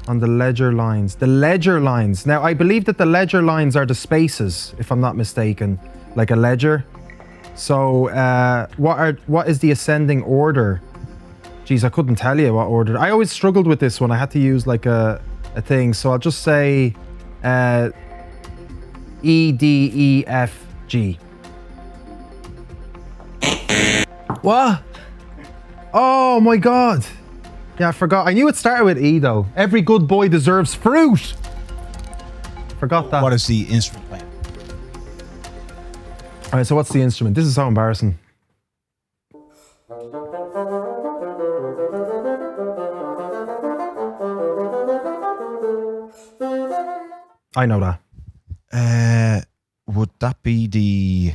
on the ledger lines? The ledger lines. Now, I believe that the ledger lines are the spaces, if I'm not mistaken, like a ledger. So, what is the ascending order? Geez, I couldn't tell you what order. I always struggled with this one. I had to use like a thing. So I'll just say E, D, E, F, G. What? Oh my God. Yeah, I forgot. I knew it started with E though. Every good boy deserves fruit. Forgot that. What is the instrument playing? All right, so what's the instrument? This is so embarrassing. I know that. Would that be the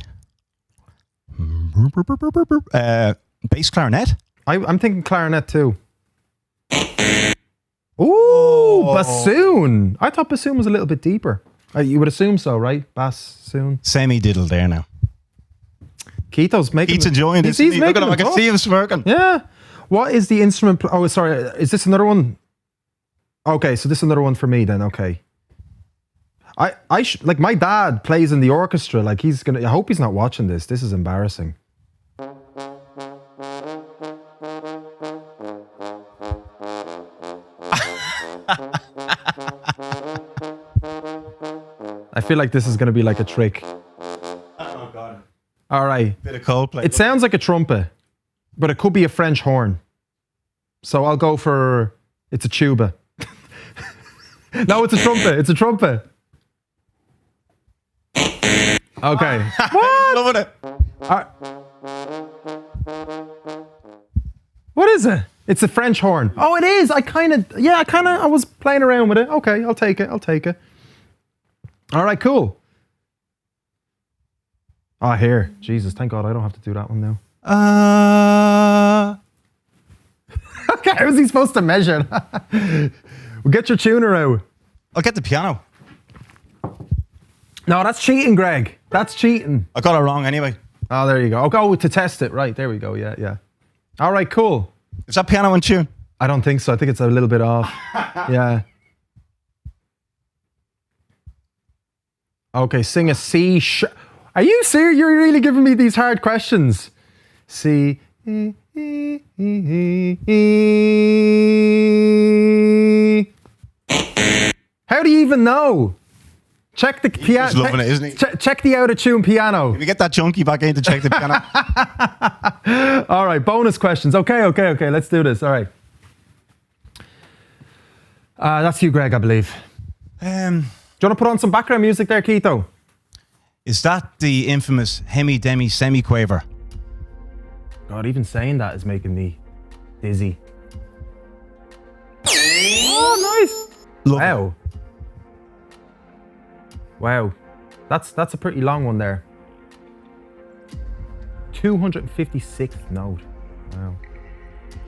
bass clarinet? I'm thinking clarinet too. Ooh, bassoon. I thought bassoon was a little bit deeper. You would assume so, right? Bassoon. Semi-diddle there now. Keito's making... He's enjoying this. He's Look at him. I making can see him smirking. Yeah. What is the instrument... Oh, sorry. Is this another one? Okay, so this is another one for me then. Okay. Like my dad plays in the orchestra. Like he's gonna... I hope he's not watching this. This is embarrassing. I feel like this is going to be like a trick. Oh, God. All right. Bit of Coldplay. It sounds like a trumpet, but it could be a French horn. So I'll go for... It's a tuba. No, it's a trumpet. It's a trumpet. Okay. What? Loving it. is it? It's a French horn. Oh, it is. I was playing around with it. Okay, I'll take it. All right, cool. Oh, here. Jesus, thank God I don't have to do that one now. Okay, how was he supposed to measure? Well, get your tuner out. I'll get the piano. No, that's cheating, Greg. That's cheating. I got it wrong anyway. Oh, there you go. I'll go to test it. Right, there we go. Yeah. All right, cool. Is that piano in tune? I don't think so. I think it's a little bit off. Yeah. Okay, sing a C sharp. Are you serious? You're really giving me these hard questions. C. How do you even know? Check the piano. He's loving it, isn't he? Check the out of tune piano. If you get that junkie back in to check the piano. All right, bonus questions. Okay. Let's do this. All right. That's you, Greg, I believe. Do you want to put on some background music there, Keito? Is that the infamous Hemi Demi Semi-Quaver? God, even saying that is making me dizzy. Oh, nice. Love it. Wow. That's a pretty long one there. 256th note. Wow. All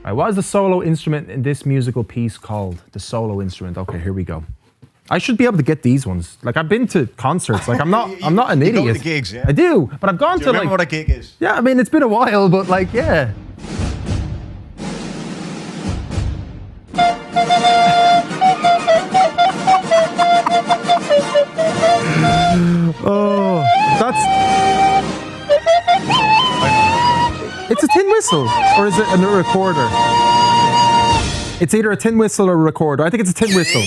right, what is the solo instrument in this musical piece called? The solo instrument. Okay, here we go. I should be able to get these ones. Like, I've been to concerts. Like, I'm not an idiot. You go to gigs, yeah? I do, but I've gone Do to you remember like. what a gig is? Yeah, I mean, it's been a while, but like, yeah. Oh, it's a tin whistle, or is it a recorder? It's either a tin whistle or a recorder. I think it's a tin whistle.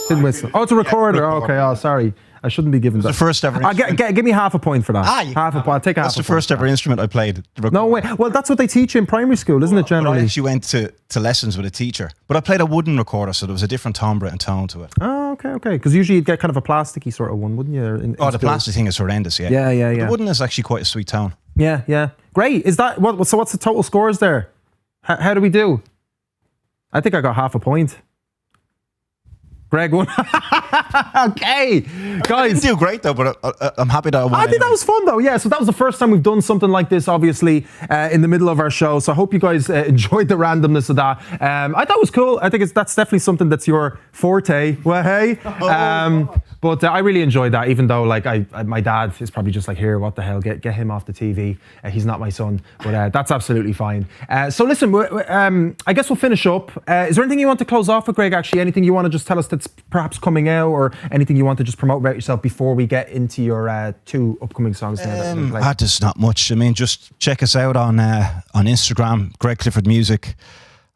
Tin whistle. Oh, it's a recorder. Yeah, okay. Oh, sorry. I shouldn't be given that. The first ever instrument. Give me half a point for that. Half a point. I'll take half a point. That's the first ever instrument I played. No way. Well, that's what they teach you in primary school, isn't it, generally? I actually went to lessons with a teacher, but I played a wooden recorder, so there was a different timbre and tone to it. Oh, okay. Because usually you'd get kind of a plasticky sort of one, wouldn't you? The plastic thing is horrendous, yeah. Yeah. The wooden is actually quite a sweet tone. Yeah. Great. Is that what? So what's the total scores there? How do we do? I think I got half a point. Greg won. Okay, guys. I didn't do great though, but I'm happy that I won. I think that was fun though. Yeah, so that was the first time we've done something like this, obviously, in the middle of our show. So I hope you guys enjoyed the randomness of that. I thought it was cool. I think that's definitely something that's your forte. Well, hey. But I really enjoyed that, even though like my dad is probably just like, here, what the hell, get him off the TV. He's not my son, but that's absolutely fine. So listen, I guess we'll finish up. Is there anything you want to close off with, Greg? Actually, anything you want to just tell us that's perhaps coming out, or anything you want to just promote about yourself before we get into your two upcoming songs? There's not much. I mean, just check us out on Instagram, Greg Clifford Music,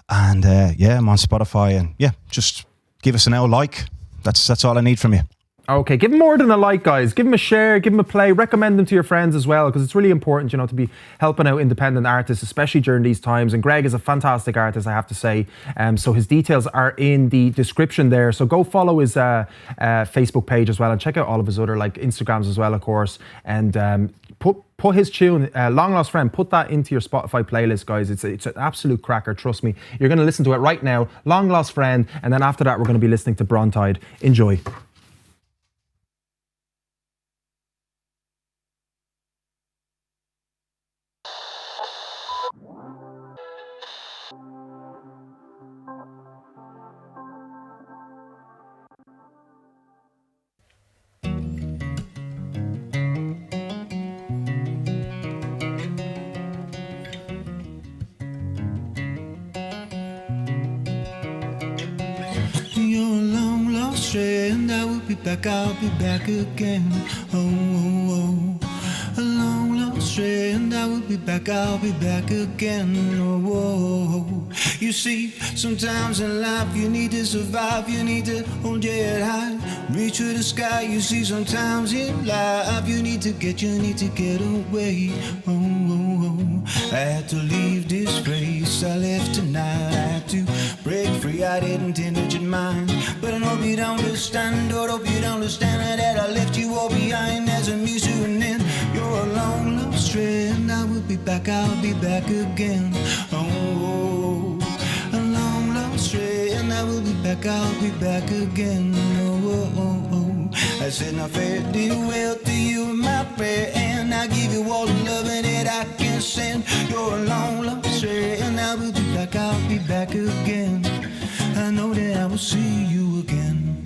and I'm on Spotify, and just give us an like. That's all I need from you. Okay, give them more than a like, guys. Give them a share, give them a play, recommend them to your friends as well, because it's really important, to be helping out independent artists, especially during these times. And Greg is a fantastic artist, I have to say. So his details are in the description there. So go follow his Facebook page as well, and check out all of his other Instagrams as well, of course. And put his tune, Long Lost Friend, put that into your Spotify playlist, guys. It's an absolute cracker, trust me. You're going to listen to it right now, Long Lost Friend, and then after that, we're going to be listening to Brontide. Enjoy. And I will be back, I'll be back again. Oh. A long lost friend, I will be back, I'll be back again. Oh. You see, sometimes in life you need to survive, you need to hold your head high, reach for the sky. You see, sometimes in life you need to get away. Oh. I had to leave this place, I left tonight. I had to break free, I didn't intend to mind. But I hope you don't understand, or hope you don't understand that I left you all behind as a means to an end. You're a long lost friend, I will be back, I'll be back again. Oh. back, I'll be back again. Oh, oh, oh, oh. I said, now fare thee well to you, my friend. I give you all the loving that I can send. You're a long, long stray, and I will be back, I'll be back again. I know that I will see you again.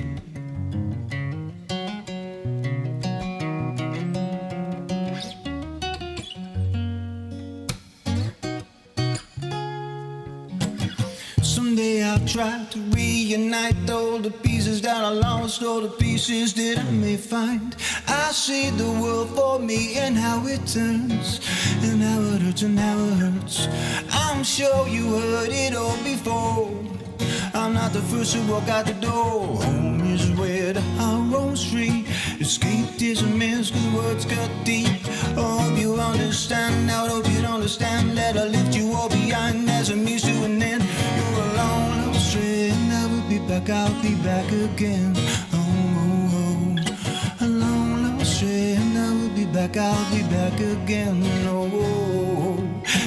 Someday I'll try to reunite all the pieces that I lost, all the pieces that I may find. I see the world for me and how it turns, and how it hurts and how it hurts. I'm sure you heard it all before. I'm not the first to walk out the door. Home is where the heart roams free. Escape is a mess, cause words cut deep. Oh, hope you understand now, hope you understand that I lift you all behind as a means to an end. You're alone, I'm straight, and I will be back, I'll be back again. Oh, oh, oh. Alone, I'm straight, and I will be back, I'll be back again. Oh, oh, oh.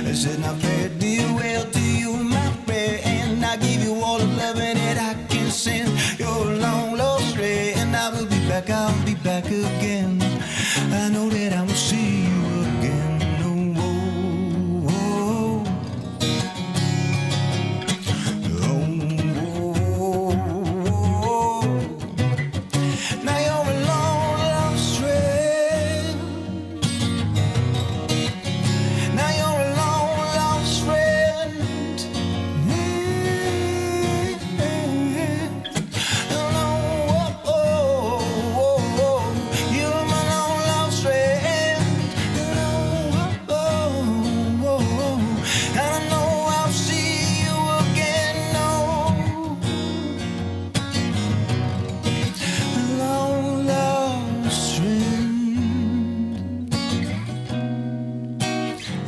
I said, now fare thee well to you, my friend. I give you all the loving that I can send. You're alone, lost stray, and I will be back, I'll be back again. I know that I will see you again. Oh, oh, oh. Oh, oh, oh. Now you're alone, lost stray. Now you're alone, lost friend.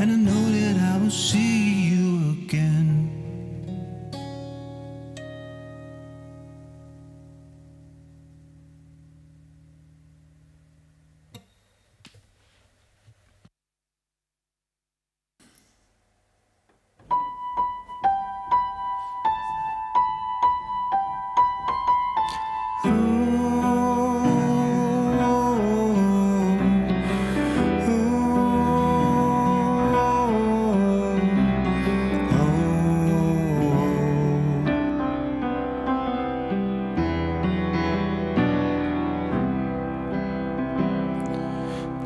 And I know that I will see you again.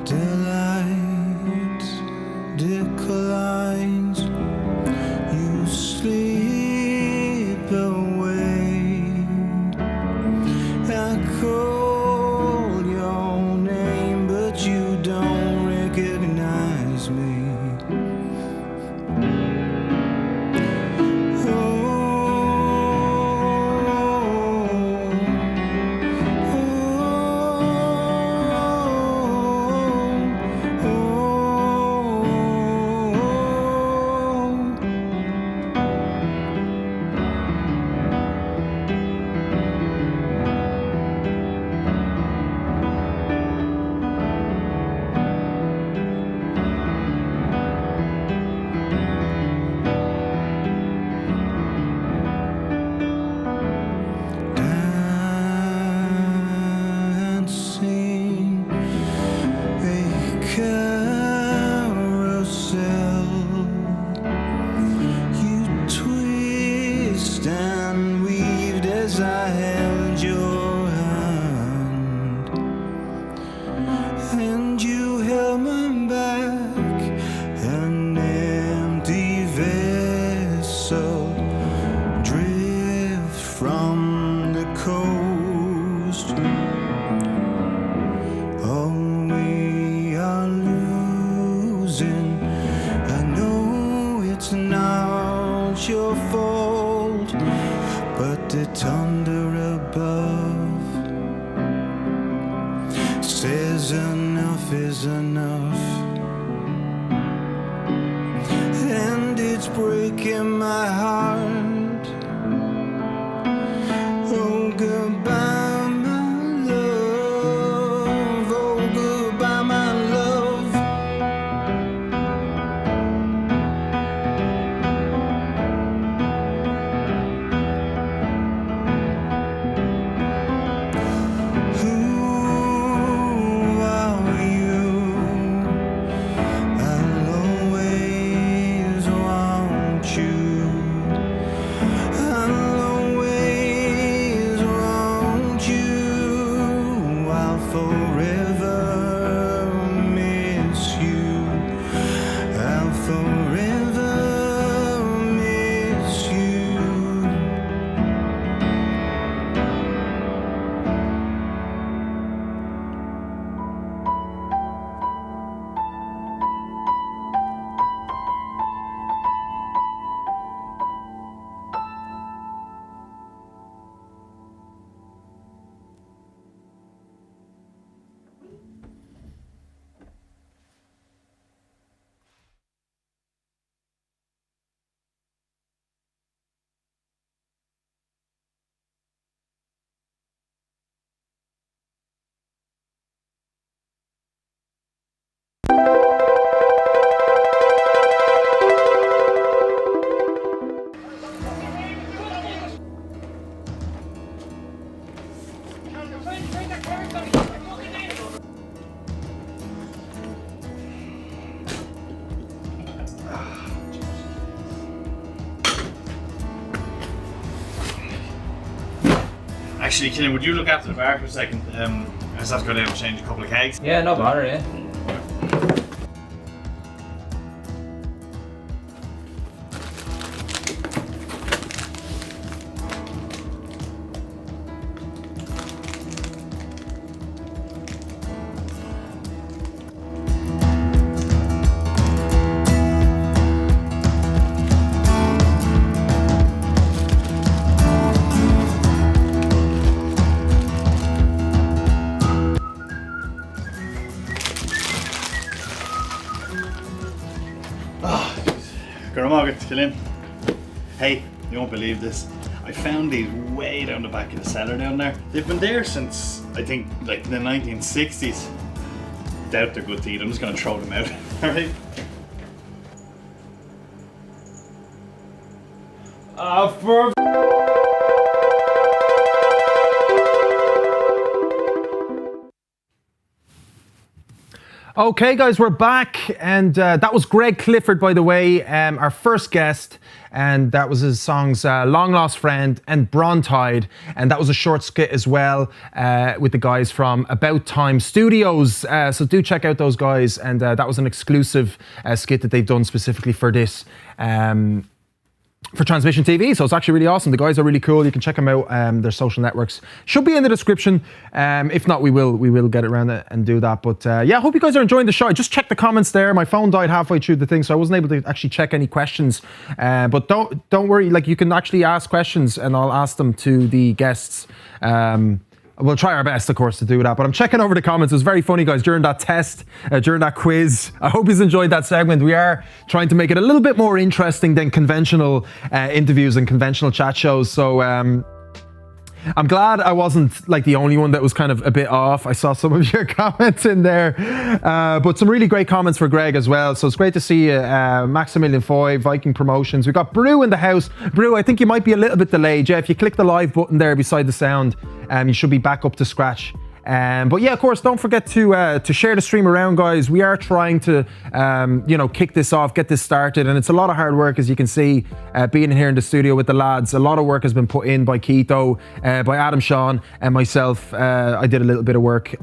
Delight declines, you slip away. I call your name, but you don't recognize me. Says enough is enough, and it's breaking my heart. Oh, goodbye, my love. Oh, goodbye, my love. Actually, Killian, would you look after the bar for a second? I just have to go down and change a couple of kegs. Yeah, no bother, yeah. Killian. Hey, you won't believe this. I found these way down the back of the cellar down there. They've been there since, I think, like the 1960s. Doubt they're good to eat. I'm just gonna throw them out. Alright? For Okay, guys, we're back, and that was Greg Clifford, by the way, our first guest, and that was his songs Long Lost Friend and Brontide, and that was a short skit as well with the guys from About Time Studios, so do check out those guys, and that was an exclusive skit that they've done specifically for this. For Transmission TV, so it's actually really awesome. The guys are really cool. You can check them out. Their social networks should be in the description. If not, we will get around it and do that. But yeah, I hope you guys are enjoying the show. I just checked the comments there. My phone died halfway through the thing, so I wasn't able to actually check any questions. But don't worry. Like, you can actually ask questions, and I'll ask them to the guests. We'll try our best, of course, to do that. But I'm checking over the comments. It was very funny, guys, during that test, during that quiz. I hope you enjoyed that segment. We are trying to make it a little bit more interesting than conventional interviews and conventional chat shows. So I'm glad I wasn't like the only one that was kind of a bit off. I saw some of your comments in there, but some really great comments for Greg as well. So it's great to see you, Maximilian Foy, Viking Promotions. We got Brew in the house. Brew, I think you might be a little bit delayed. Yeah, if you click the live button there beside the sound, you should be back up to scratch. But yeah, of course, don't forget to share the stream around, guys. We are trying to, kick this off, get this started, and it's a lot of hard work, as you can see, being here in the studio with the lads. A lot of work has been put in by Keto, by Adam, Sean, and myself. I did a little bit of work.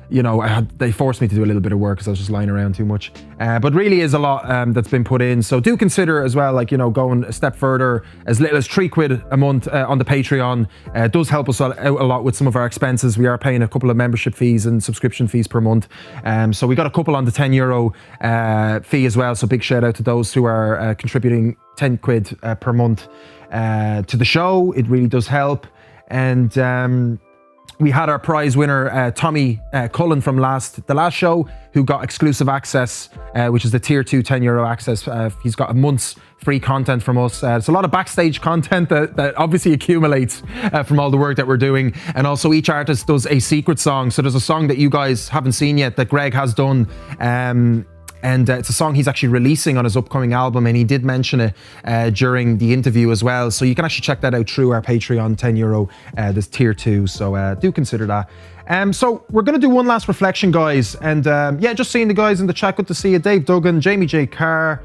They forced me to do a little bit of work because I was just lying around too much. But really is a lot that's been put in. So do consider as well, going a step further. As little as £3 a month on the Patreon does help us out a lot with some of our expenses. We are paying a couple of membership fees and subscription fees per month. So we got a couple on the €10 fee as well. So big shout out to those who are contributing £10 per month to the show. It really does help. And we had our prize winner, Tommy Cullen from the last show, who got exclusive access, which is the tier 2 €10 access. He's got a month's free content from us. It's a lot of backstage content that obviously accumulates from all the work that we're doing. And also each artist does a secret song. So there's a song that you guys haven't seen yet that Greg has done. And it's a song he's actually releasing on his upcoming album, and he did mention it during the interview as well. So you can actually check that out through our Patreon, €10, this tier 2. So do consider that. So we're going to do one last reflection, guys. And just seeing the guys in the chat. Good to see you. Dave Duggan, Jamie J. Carr.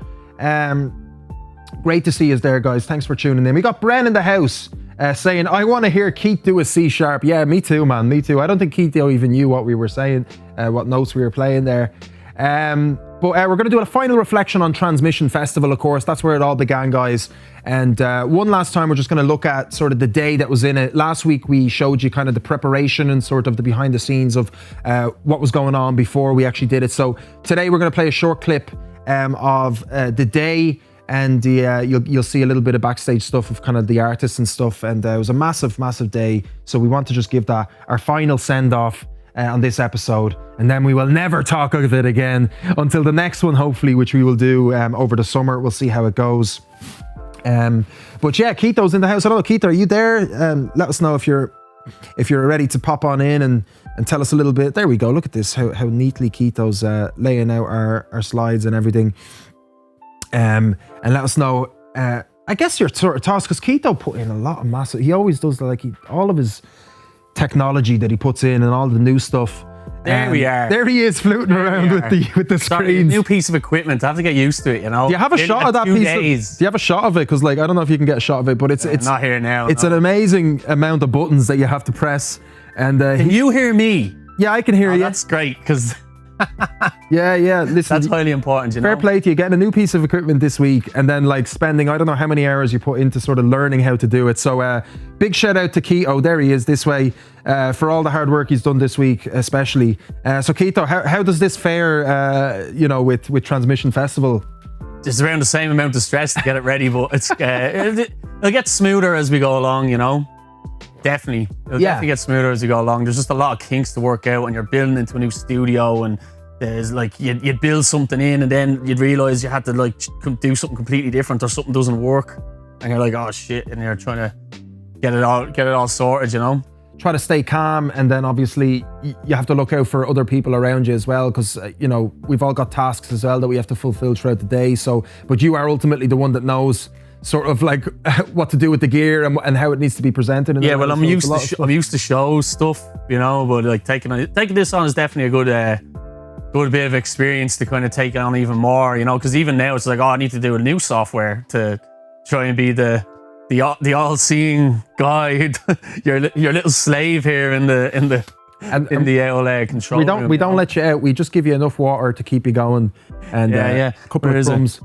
Great to see you there, guys. Thanks for tuning in. We got Bren in the house saying, I want to hear Keith do a C sharp. Yeah, me too, man. Me too. I don't think Keith even knew what we were saying, what notes we were playing there. But we're going to do a final reflection on Transmission Festival, of course. That's where it all began, guys. And one last time, we're just going to look at sort of the day that was in it. Last week, we showed you kind of the preparation and sort of the behind the scenes of what was going on before we actually did it. So today, we're going to play a short clip of the day. And you'll see a little bit of backstage stuff of kind of the artists and stuff. And it was a massive, massive day. So we want to just give that our final send-off on this episode, and then we will never talk of it again until the next one, hopefully, which we will do over the summer. We'll see how it goes. But yeah, Keito's in the house. Hello, Keito, are you there? Let us know if you're ready to pop on in and tell us a little bit. There we go. Look at this, how neatly Keito's laying out our slides and everything. And let us know, I guess your sort of thoughts, because Keito put in a lot of massive. He always does all of his technology that he puts in and all the new stuff There we are. There he is floating around with the Sorry, screens. new piece of equipment. I have to get used to it, you know. Do you have a shot of that piece? Do you have a shot of it? Because like I don't know if you can get a shot of it, but it's not here now. It's an amazing amount of buttons that you have to press. And can you hear me? Yeah, I can hear you. That's great because. Yeah. Listen, that's highly important. You know? Fair play to you, getting a new piece of equipment this week, and then like spending I don't know how many hours you put into sort of learning how to do it. So big shout out to Keto. There he is this way for all the hard work he's done this week, especially. So Keto, how does this fare? With Transmission Festival? It's around the same amount of stress to get it ready, but it's it'll get smoother as we go along. You know. Definitely. It'll definitely get smoother as you go along. There's just a lot of kinks to work out when you're building into a new studio, and there's like you'd build something in and then you'd realize you had to like do something completely different or something doesn't work and you're like, oh shit, and you're trying to get it all sorted, you know. Try to stay calm, and then obviously you have to look out for other people around you as well, because we've all got tasks as well that we have to fulfill throughout the day. So, but you are ultimately the one that knows sort of like what to do with the gear and how it needs to be presented. And well, I'm used to show stuff, you know, but like taking this on is definitely a good bit of experience to kind of take on even more, you know, because even now it's like, oh, I need to do a new software to try and be the all-seeing guide, your little slave here in the AOL control. We don't let you out. We just give you enough water to keep you going, and a couple of crumbs.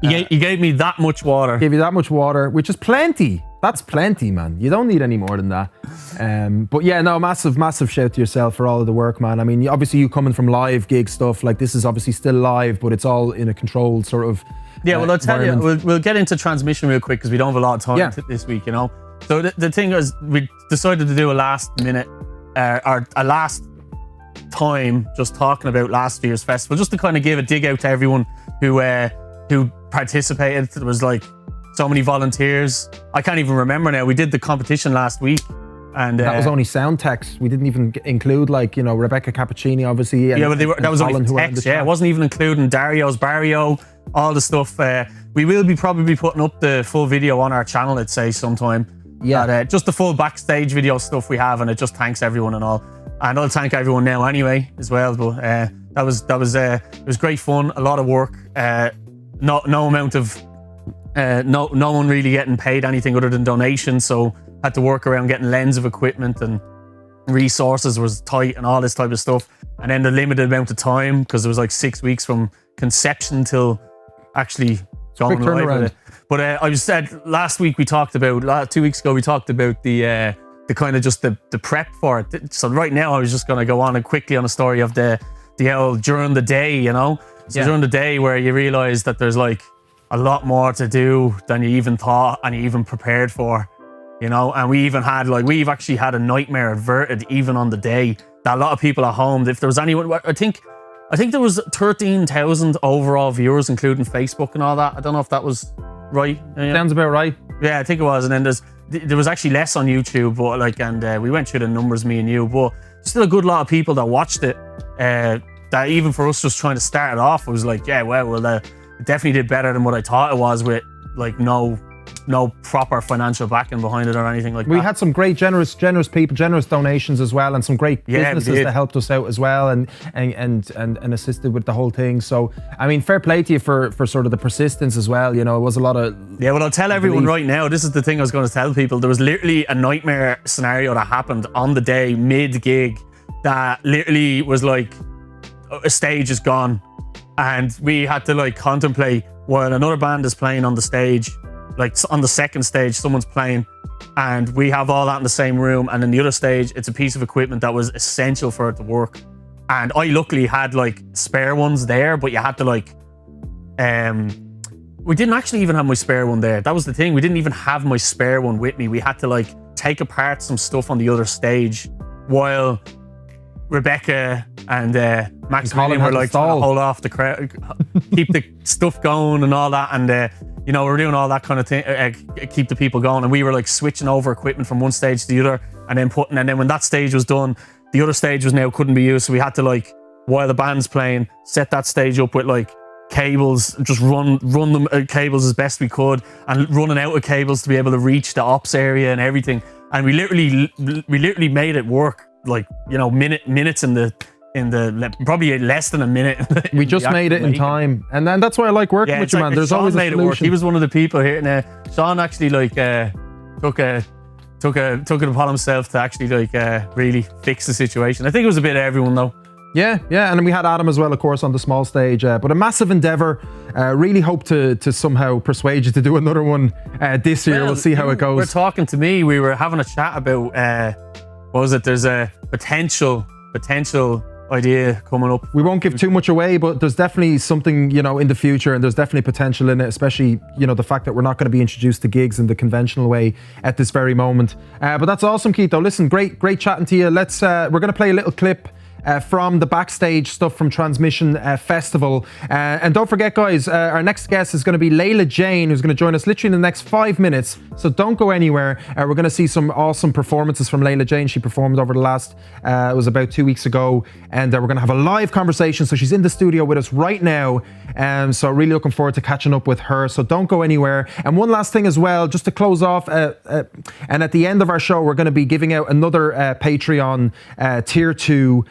You gave me that much water. Gave you that much water, which is plenty. That's plenty, man. You don't need any more than that. But yeah, no, massive shout to yourself for all of the work, man. I mean, obviously you coming from live gig stuff, like this is obviously still live, but it's all in a controlled sort of well, I'll tell you, we'll get into transmission real quick because we don't have a lot of time this week, you know. So the thing is, we decided to do a last minute, or a last time just talking about last year's festival, just to kind of give a dig out to everyone who participated. There was like so many volunteers. I can't even remember now. We did the competition last week, and that was only sound techs. We didn't even include like Rebecca Cappuccini, obviously. And, that was only techs. Yeah, it wasn't even including Dario's Barrio, all the stuff. We will be probably putting up the full video on our channel, I'd say sometime. Yeah, just the full backstage video stuff we have, and it just thanks everyone and all. And I'll thank everyone now anyway as well. But it was great fun, a lot of work. No amount of no one really getting paid anything other than donations, so had to work around getting lens of equipment, and resources was tight and all this type of stuff. And then the limited amount of time, because it was like 6 weeks from conception till actually going live with it. But I just said last week 2 weeks ago we talked about the kind of just the prep for it. So right now I was just going to go on and quickly on a story of the old during the day, you know. So during the day where you realise that there's like a lot more to do than you even thought and you even prepared for, you know. And we've actually had a nightmare averted even on the day that a lot of people at home, if there was anyone, I think there was 13,000 overall viewers, including Facebook and all that. I don't know if that was right. Sounds about right. Yeah, I think it was. And then there was actually less on YouTube, but like, and we went through the numbers, me and you, but still a good lot of people that watched it. That even for us just trying to start it off, it was like, yeah, well, it definitely did better than what I thought it was, with like no proper financial backing behind it or anything like that. We had some great generous people, generous donations as well, and some great businesses that helped us out as well, and assisted with the whole thing. So I mean, fair play to you for sort of the persistence as well. You know, it was a lot of well, I'll tell everyone right now, this is the thing I was going to tell people. There was literally a nightmare scenario that happened on the day mid gig that literally was like, a stage is gone, and we had to like contemplate while another band is playing on the stage, like on the second stage someone's playing, and we have all that in the same room, and in the other stage it's a piece of equipment that was essential for it to work. And I luckily had like spare ones there, but you had to like we didn't actually even have my spare one there. That was the thing, we didn't even have my spare one with me. We had to like take apart some stuff on the other stage while Rebecca and Max Colin were like trying to hold off the crowd, keep the stuff going and all that, and you know, we're doing all that kind of thing, keep the people going, and we were like switching over equipment from one stage to the other, and then when that stage was done, the other stage was now couldn't be used, so we had to like, while the band's playing, set that stage up with like cables, just run them cables as best we could, and running out of cables to be able to reach the ops area and everything. And we literally made it work, like, you know, minutes in the in the probably less than a minute. We just made it in time, and then that's why I like working with you, man. There's always a solution. It work. He was one of the people here. Now, Sean actually like took it upon himself to actually like really fix the situation. I think it was a bit of everyone though. Yeah, and then we had Adam as well, of course, on the small stage. But a massive endeavor. Really hope to somehow persuade you to do another one this year. We'll see how it goes. We're talking to me. We were having a chat about what was it? There's a potential idea coming up. We won't give too much away, but there's definitely something, you know, in the future, and there's definitely potential in it, especially, you know, the fact that we're not going to be introduced to gigs in the conventional way at this very moment. But that's awesome, Keito. Listen, great chatting to you. Let's we're going to play a little clip from the backstage stuff from Transmission Festival. And don't forget, guys, our next guest is going to be Layla Jane, who's going to join us literally in the next 5 minutes. So don't go anywhere. We're going to see some awesome performances from Layla Jane. She performed over the last, it was about 2 weeks ago. And we're going to have a live conversation. So she's in the studio with us right now. So really looking forward to catching up with her. So don't go anywhere. And one last thing as well, just to close off. And at the end of our show, we're going to be giving out another Patreon tier 2.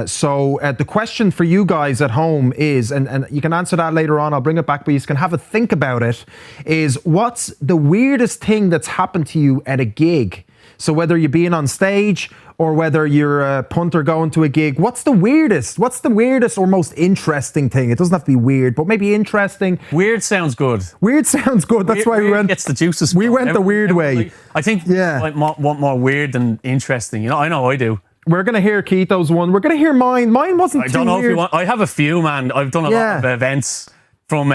So the question for you guys at home is, and you can answer that later on, I'll bring it back, but you can have a think about it, is what's the weirdest thing that's happened to you at a gig? So whether you're being on stage or whether you're a punter going to a gig, what's the weirdest or most interesting thing? It doesn't have to be weird, but maybe interesting. Weird sounds good. Weird sounds good. That's why we went. Gets the juices. We went the weird way. I think I want more weird than interesting. You know, I do. We're going to hear Keito's one. We're going to hear mine. Mine wasn't too weird. I don't know if you want. I have a few, man. I've done a lot of events from...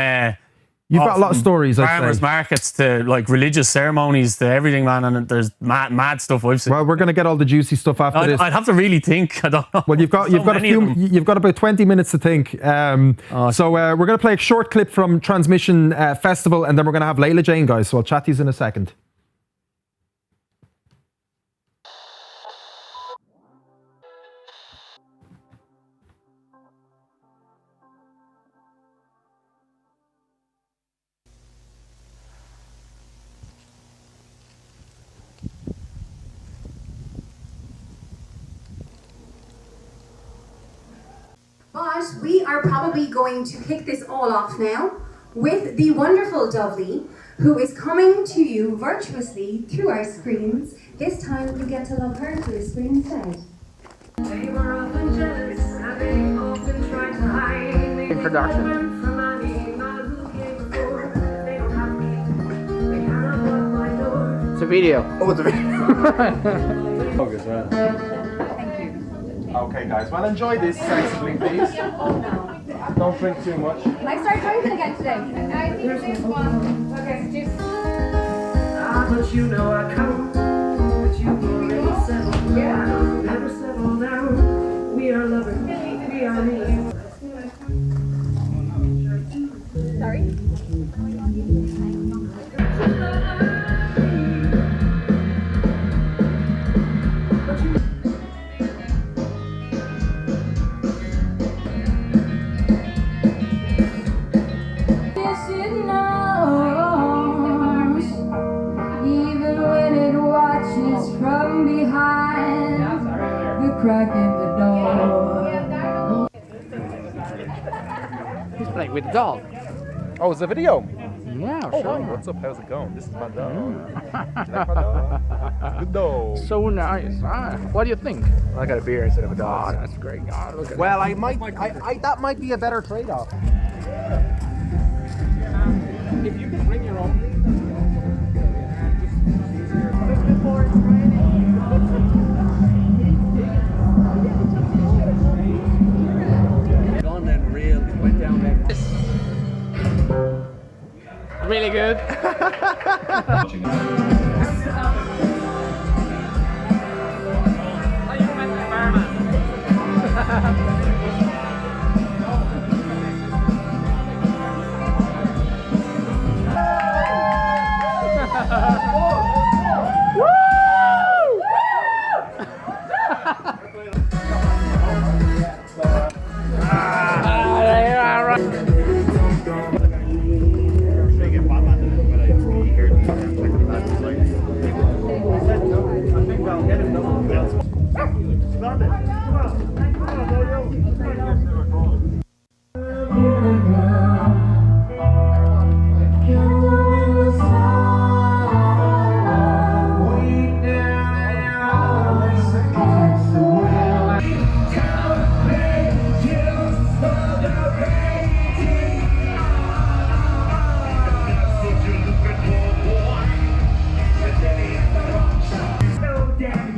You've got a lot of stories, I'd say. Farmers markets to like religious ceremonies to everything, man. And there's mad stuff I've seen. Well, we're going to get all the juicy stuff after this. I'd have to really think. I don't know. Well, you've got about 20 minutes to think. So we're going to play a short clip from Transmission Festival, and then we're going to have Layla Jane, guys. So I'll chat to you in a second. But we are probably going to kick this all off now with the wonderful Dovely, who is coming to you virtuously through our screens. This time you get to love her through a screen instead. Introduction. It's a video. Oh, it's a video. Focus, right? Okay, guys. Well, enjoy this sensibly, please. Don't drink too much. Can I start drinking again today? I think this one. Okay, juice. But you know I come, but you already settled down. Never settle down. We are lovers, we are me. Sorry? Crack in the door. He's playing with the dog. Oh, it's a video? Yeah, oh, sure. Wow. What's up? How's it going? This is my dog. You like my dog? Good dog. So nice. What do you think? Well, I got a beer instead of a dog. Oh, that's great. Oh, look at well, that might be a better trade-off. If you can bring your own. Really good.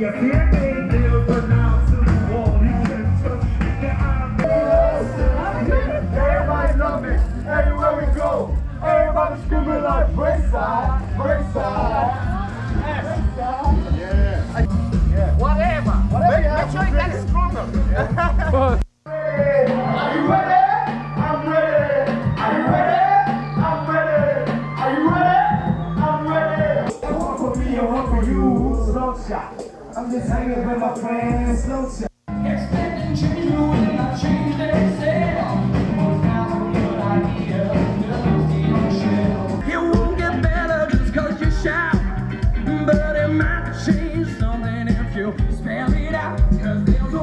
Everybody love me. Everywhere we go. Everybody screaming like Braceside, Braceside. Yeah. Whatever. Make sure you got it stronger. Are you ready? I'm ready. Are you ready? I'm ready. Are you ready? I'm ready. One for me and one for you. Slow shot. I'm just hanging with my friends. Slow shot. Expecting change, you will not change themselves. It won't get better just cause you shout, but it might change something if you spell it out, cause there's a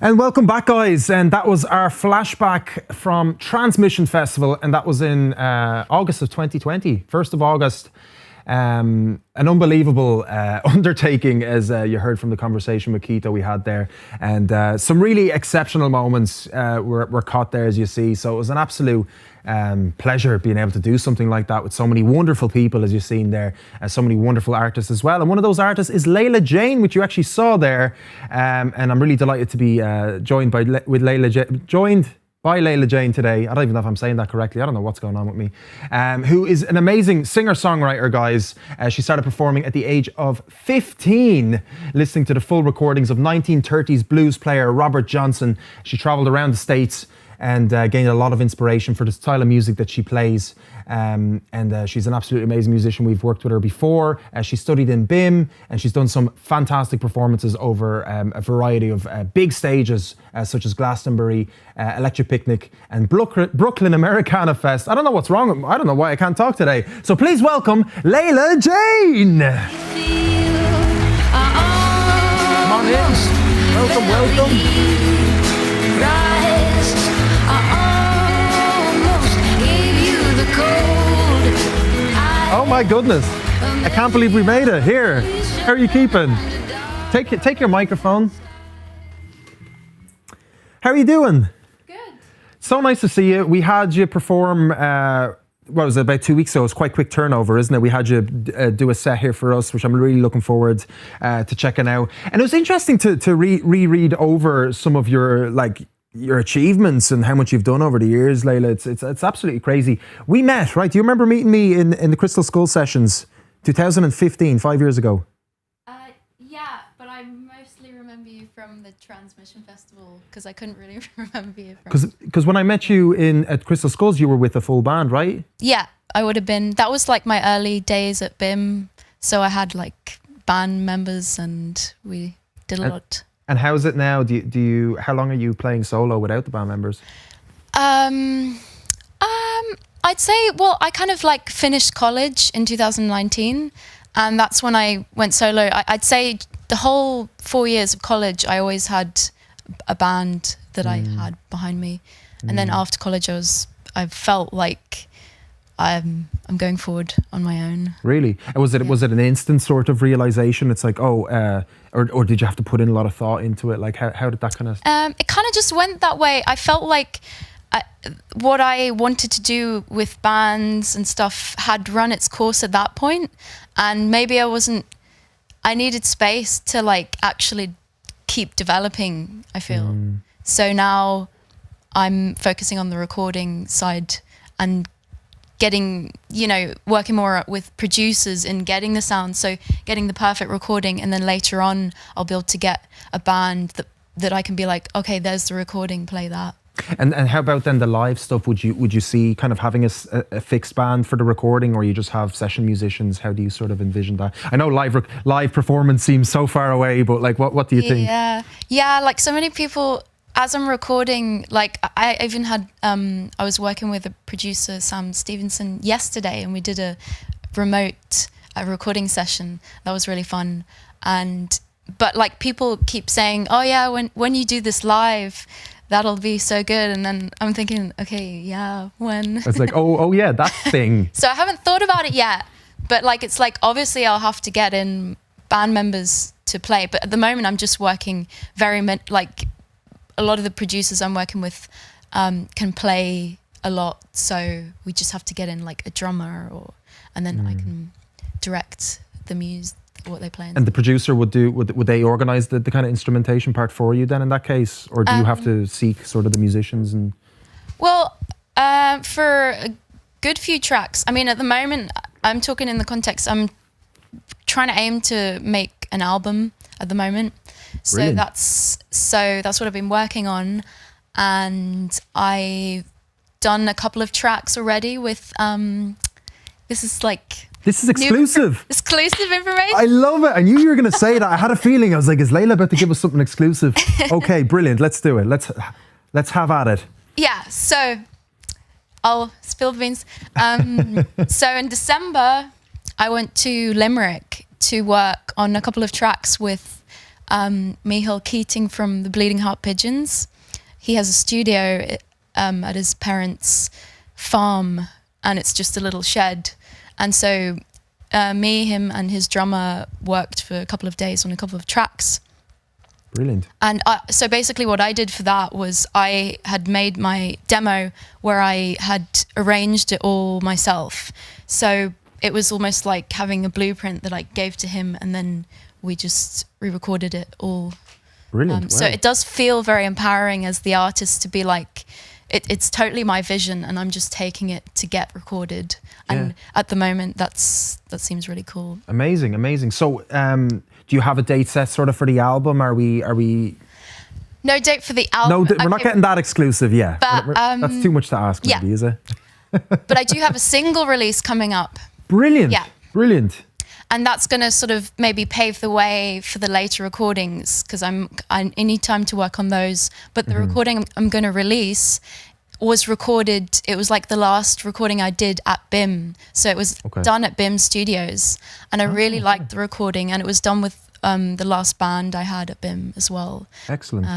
And welcome back, guys. And that was our flashback from Transmission Festival, and that was in August of 2020, 1st of August. An unbelievable undertaking, as you heard from the conversation with Keita we had there. And some really exceptional moments were caught there, as you see. So it was an absolute pleasure being able to do something like that with so many wonderful people, as you've seen there, so many wonderful artists as well. And one of those artists is Layla Jane, which you actually saw there. And I'm really delighted to be joined by Layla Jane today. I don't even know if I'm saying that correctly. I don't know what's going on with me. Who is an amazing singer-songwriter, guys. She started performing at the age of 15, listening to the full recordings of 1930s blues player Robert Johnson. She traveled around the States and gained a lot of inspiration for the style of music that she plays. And she's an absolutely amazing musician. We've worked with her before. She studied in BIM, and she's done some fantastic performances over a variety of big stages, such as Glastonbury, Electric Picnic, and Brooklyn Americana Fest. I don't know what's wrong with me. I don't know why I can't talk today. So please welcome Layla Jane. Come on in. Welcome. Oh my goodness. I can't believe we made it. Here. How are you keeping? Take your microphone. How are you doing? Good. So nice to see you. We had you perform, what was it, about 2 weeks ago? It was quite quick turnover, isn't it? We had you do a set here for us, which I'm really looking forward to checking out. And it was interesting to reread over some of your achievements and how much you've done over the years, Layla. It's absolutely crazy. We met, right? Do you remember meeting me in the Crystal Skull sessions, 2015, 5 years ago? Yeah, but I mostly remember you from the Transmission Festival because I couldn't really remember you from. Because when I met you at Crystal Skulls, you were with a full band, right? Yeah, I would have been. That was like my early days at BIM, so I had like band members and we did a lot. And how is it now? How long are you playing solo without the band members? I'd say, well, I kind of like finished college in 2019, and that's when I went solo. I'd say the whole 4 years of college, I always had a band that I had behind me. And then after college, I felt like I'm going forward on my own. Really? And was it an instant sort of realization? It's like, or did you have to put in a lot of thought into it? Like how did that kind of... It kind of just went that way. I felt like what I wanted to do with bands and stuff had run its course at that point, and maybe I needed space to like actually keep developing, I feel. So now I'm focusing on the recording side and getting, working more with producers and getting the sound, so getting the perfect recording, and then later on I'll be able to get a band that I can be like, okay, there's the recording, play that. And how about then the live stuff? Would you see kind of having a fixed band for the recording, or you just have session musicians? How do you sort of envision that? I know live performance seems so far away, but like what do you think? Yeah, like so many people. As I'm recording, like I even had, I was working with a producer, Sam Stevenson, yesterday, and we did a remote recording session. That was really fun. But like people keep saying, oh yeah, when you do this live, that'll be so good. And then I'm thinking, okay, yeah, when? It's like, oh yeah, that thing. So I haven't thought about it yet, but like, it's like, obviously I'll have to get in band members to play. But at the moment I'm just working like a lot of the producers I'm working with can play a lot. So we just have to get in like a drummer and then I can direct the music. What they play. And the producer would they organize the kind of instrumentation part for you then in that case, or do you have to seek sort of the musicians? And well, for a good few tracks, I mean, at the moment I'm talking in the context, I'm trying to aim to make an album at the moment. Brilliant. So that's what I've been working on, and I've done a couple of tracks already with this is exclusive. Exclusive information. I love it. I knew you were going to say that. I had a feeling. I was like, is Layla about to give us something exclusive? Okay, brilliant. Let's do it. Let's have at it. Yeah, so I'll spill the beans. So in December, I went to Limerick to work on a couple of tracks with Michael Keating from the Bleeding Heart Pigeons. He has a studio at his parents' farm, and it's just a little shed. And so me, him and his drummer worked for a couple of days on a couple of tracks. Brilliant. And so basically what I did for that was I had made my demo where I had arranged it all myself. So it was almost like having a blueprint that I gave to him, and then we just re-recorded it all. Brilliant. Wow. So it does feel very empowering as the artist to be like, it's totally my vision and I'm just taking it to get recorded. And at the moment, that seems really cool. Amazing. So do you have a date set sort of for the album? Are we... No date for the album. No, we're not getting that exclusive yet. But, that's too much to ask, maybe, is it? But I do have a single release coming up. Brilliant. Yeah. Brilliant. And that's going to sort of maybe pave the way for the later recordings, because I need time to work on those. But the recording I'm going to release was recorded, it was like the last recording I did at BIM. So it was done at BIM Studios. And I really liked the recording, and it was done with the last band I had at BIM as well. Excellent.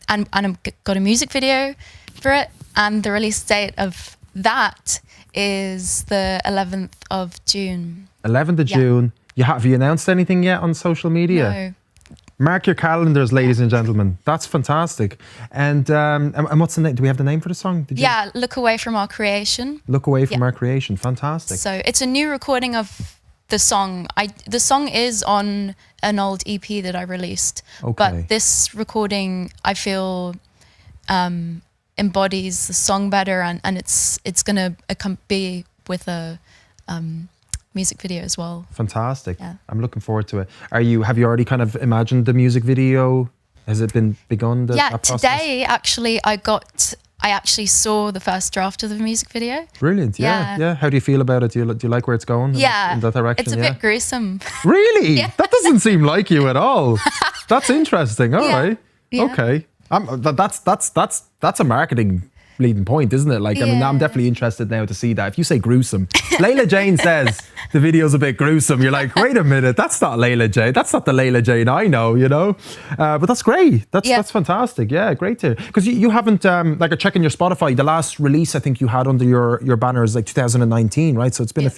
And I've got a music video for it. And the release date of that is the 11th of June. 11th of June. Have you announced anything yet on social media? No. Mark your calendars, ladies and gentlemen. That's fantastic. And what's the name? Do we have the name for the song? Look Away From Our Creation. Look Away From Our Creation. Fantastic. So it's a new recording of the song. The song is on an old EP that I released. Okay. But this recording, I feel, embodies the song better, and it's going to be with a music video as well. Fantastic. Yeah. I'm looking forward to it. Have you already kind of imagined the music video? Has it been begun? That process? Today actually I actually saw the first draft of the music video. Brilliant. Yeah. How do you feel about it? Do you like where it's going? Yeah. In that direction? It's a bit gruesome. Really? Yeah. That doesn't seem like you at all. That's interesting. All right. Yeah. Okay. That's a marketing leading point, isn't it? Like, I mean, I'm definitely interested now to see that. If you say gruesome, Layla Jane says the video's a bit gruesome. You're like, wait a minute, that's not Layla Jane. That's not the Layla Jane I know, you know? But that's great. That's fantastic. Yeah, great to hear. Because you haven't, like, checking your Spotify, the last release I think you had under your banner is like 2019, right? So it's been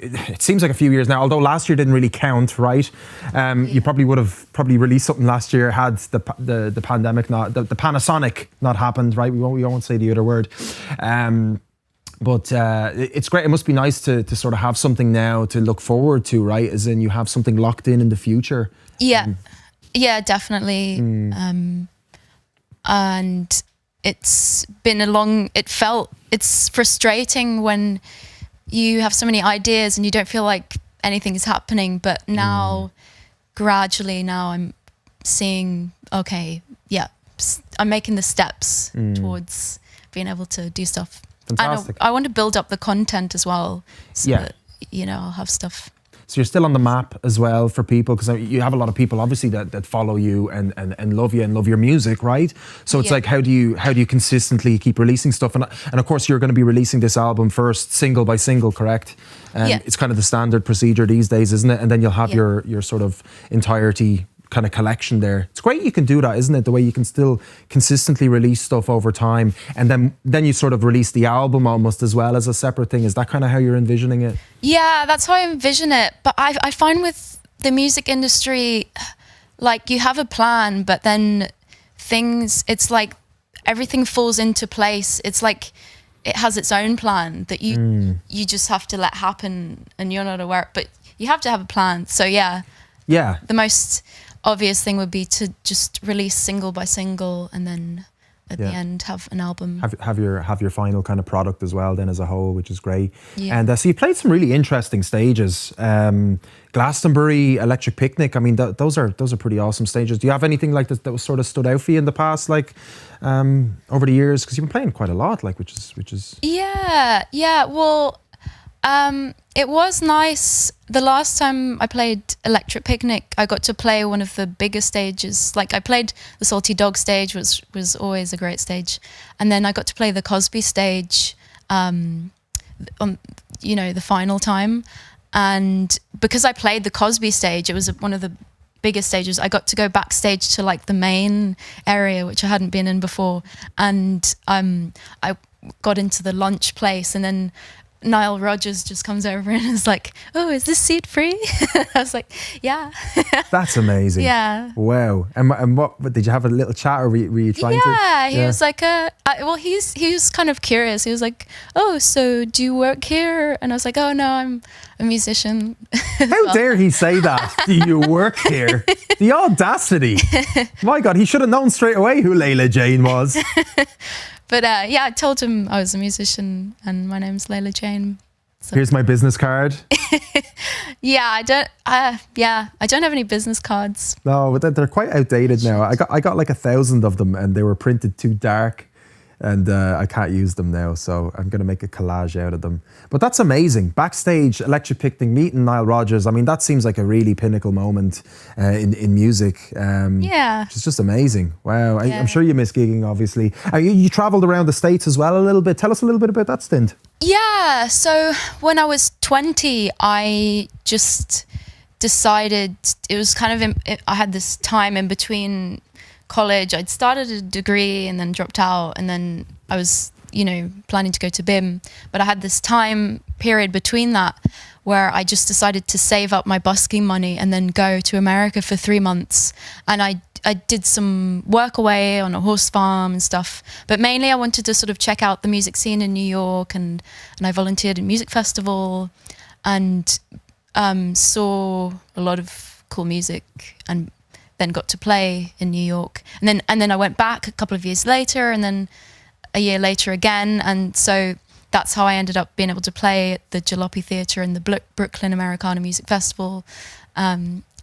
it seems like a few years now, although last year didn't really count, right? You probably would have released something last year had the pandemic not, the Panasonic not happened, right? We won't say the other word. But it's great. It must be nice to sort of have something now to look forward to, right? As in you have something locked in the future. Yeah, yeah, definitely. And it's been it's frustrating when you have so many ideas and you don't feel like anything is happening, but now gradually I'm seeing, okay, yeah, I'm making the steps towards being able to do stuff. Fantastic. And I want to build up the content as well, so Yeah. that, you know, I'll have stuff. So you're still on the map as well for people, because you have a lot of people obviously that follow you and love you and love your music, right? So it's Yeah. like, how do you consistently keep releasing stuff? And of course you're going to be releasing this album first, single by single, correct? Yeah. It's kind of the standard procedure these days, isn't it? And then you'll have Yeah. your sort of entirety kind of collection there. It's great you can do that, isn't it? The way you can still consistently release stuff over time, and then you sort of release the album almost as well as a separate thing. Is that kind of how you're envisioning it? Yeah, that's how I envision it. But I find with the music industry, like you have a plan, but then it's like everything falls into place. It's like it has its own plan that you just have to let happen, and you're not aware. But you have to have a plan. So yeah, the most obvious thing would be to just release single by single, and then at the end have an album. Have your final kind of product as well then as a whole, which is great. Yeah. And so you played some really interesting stages. Glastonbury, Electric Picnic. I mean, those are pretty awesome stages. Do you have anything like that was sort of stood out for you in the past, like over the years? Because you've been playing quite a lot, like which is. Yeah. Well, it was nice. The last time I played Electric Picnic, I got to play one of the bigger stages. Like I played the Salty Dog stage, which was always a great stage, and then I got to play the Cosby stage, on the final time. And because I played the Cosby stage, it was one of the biggest stages. I got to go backstage to like the main area, which I hadn't been in before, and I got into the lunch place, and then Nile Rodgers just comes over and is like, "Oh, is this seat free?" I was like, "Yeah." That's amazing. Yeah. Wow. And what did you have a little chat, or were you trying to? Yeah, he was like, he was kind of curious. He was like, "Oh, so do you work here?" And I was like, "Oh no, I'm a musician." How dare he say that? Do you work here? The audacity! My God, he should have known straight away who Layla Jane was. But yeah, I told him I was a musician and my name's Layla Jane. So. Here's my business card. Yeah, I don't have any business cards. No, but they're quite outdated now. I got like 1,000 of them, and they were printed too dark, and I can't use them now. So I'm going to make a collage out of them. But that's amazing. Backstage, Electric Picnic, meeting Nile Rodgers. I mean, that seems like a really pinnacle moment in music. Yeah. It's just amazing. Wow. Yeah. I'm sure you miss gigging, obviously. You traveled around the States as well a little bit. Tell us a little bit about that stint. Yeah. So when I was 20, I just decided it was kind of, I had this time in between college. I'd started a degree and then dropped out, and then I was, planning to go to BIM, but I had this time period between that where I just decided to save up my busking money and then go to America for 3 months. And I did some work away on a horse farm and stuff, but mainly I wanted to sort of check out the music scene in New York, and I volunteered in music festival and saw a lot of cool music, and then got to play in New York. And then I went back a couple of years later, and then a year later again. And so that's how I ended up being able to play at the Jalopy Theatre and the Brooklyn Americana Music Festival.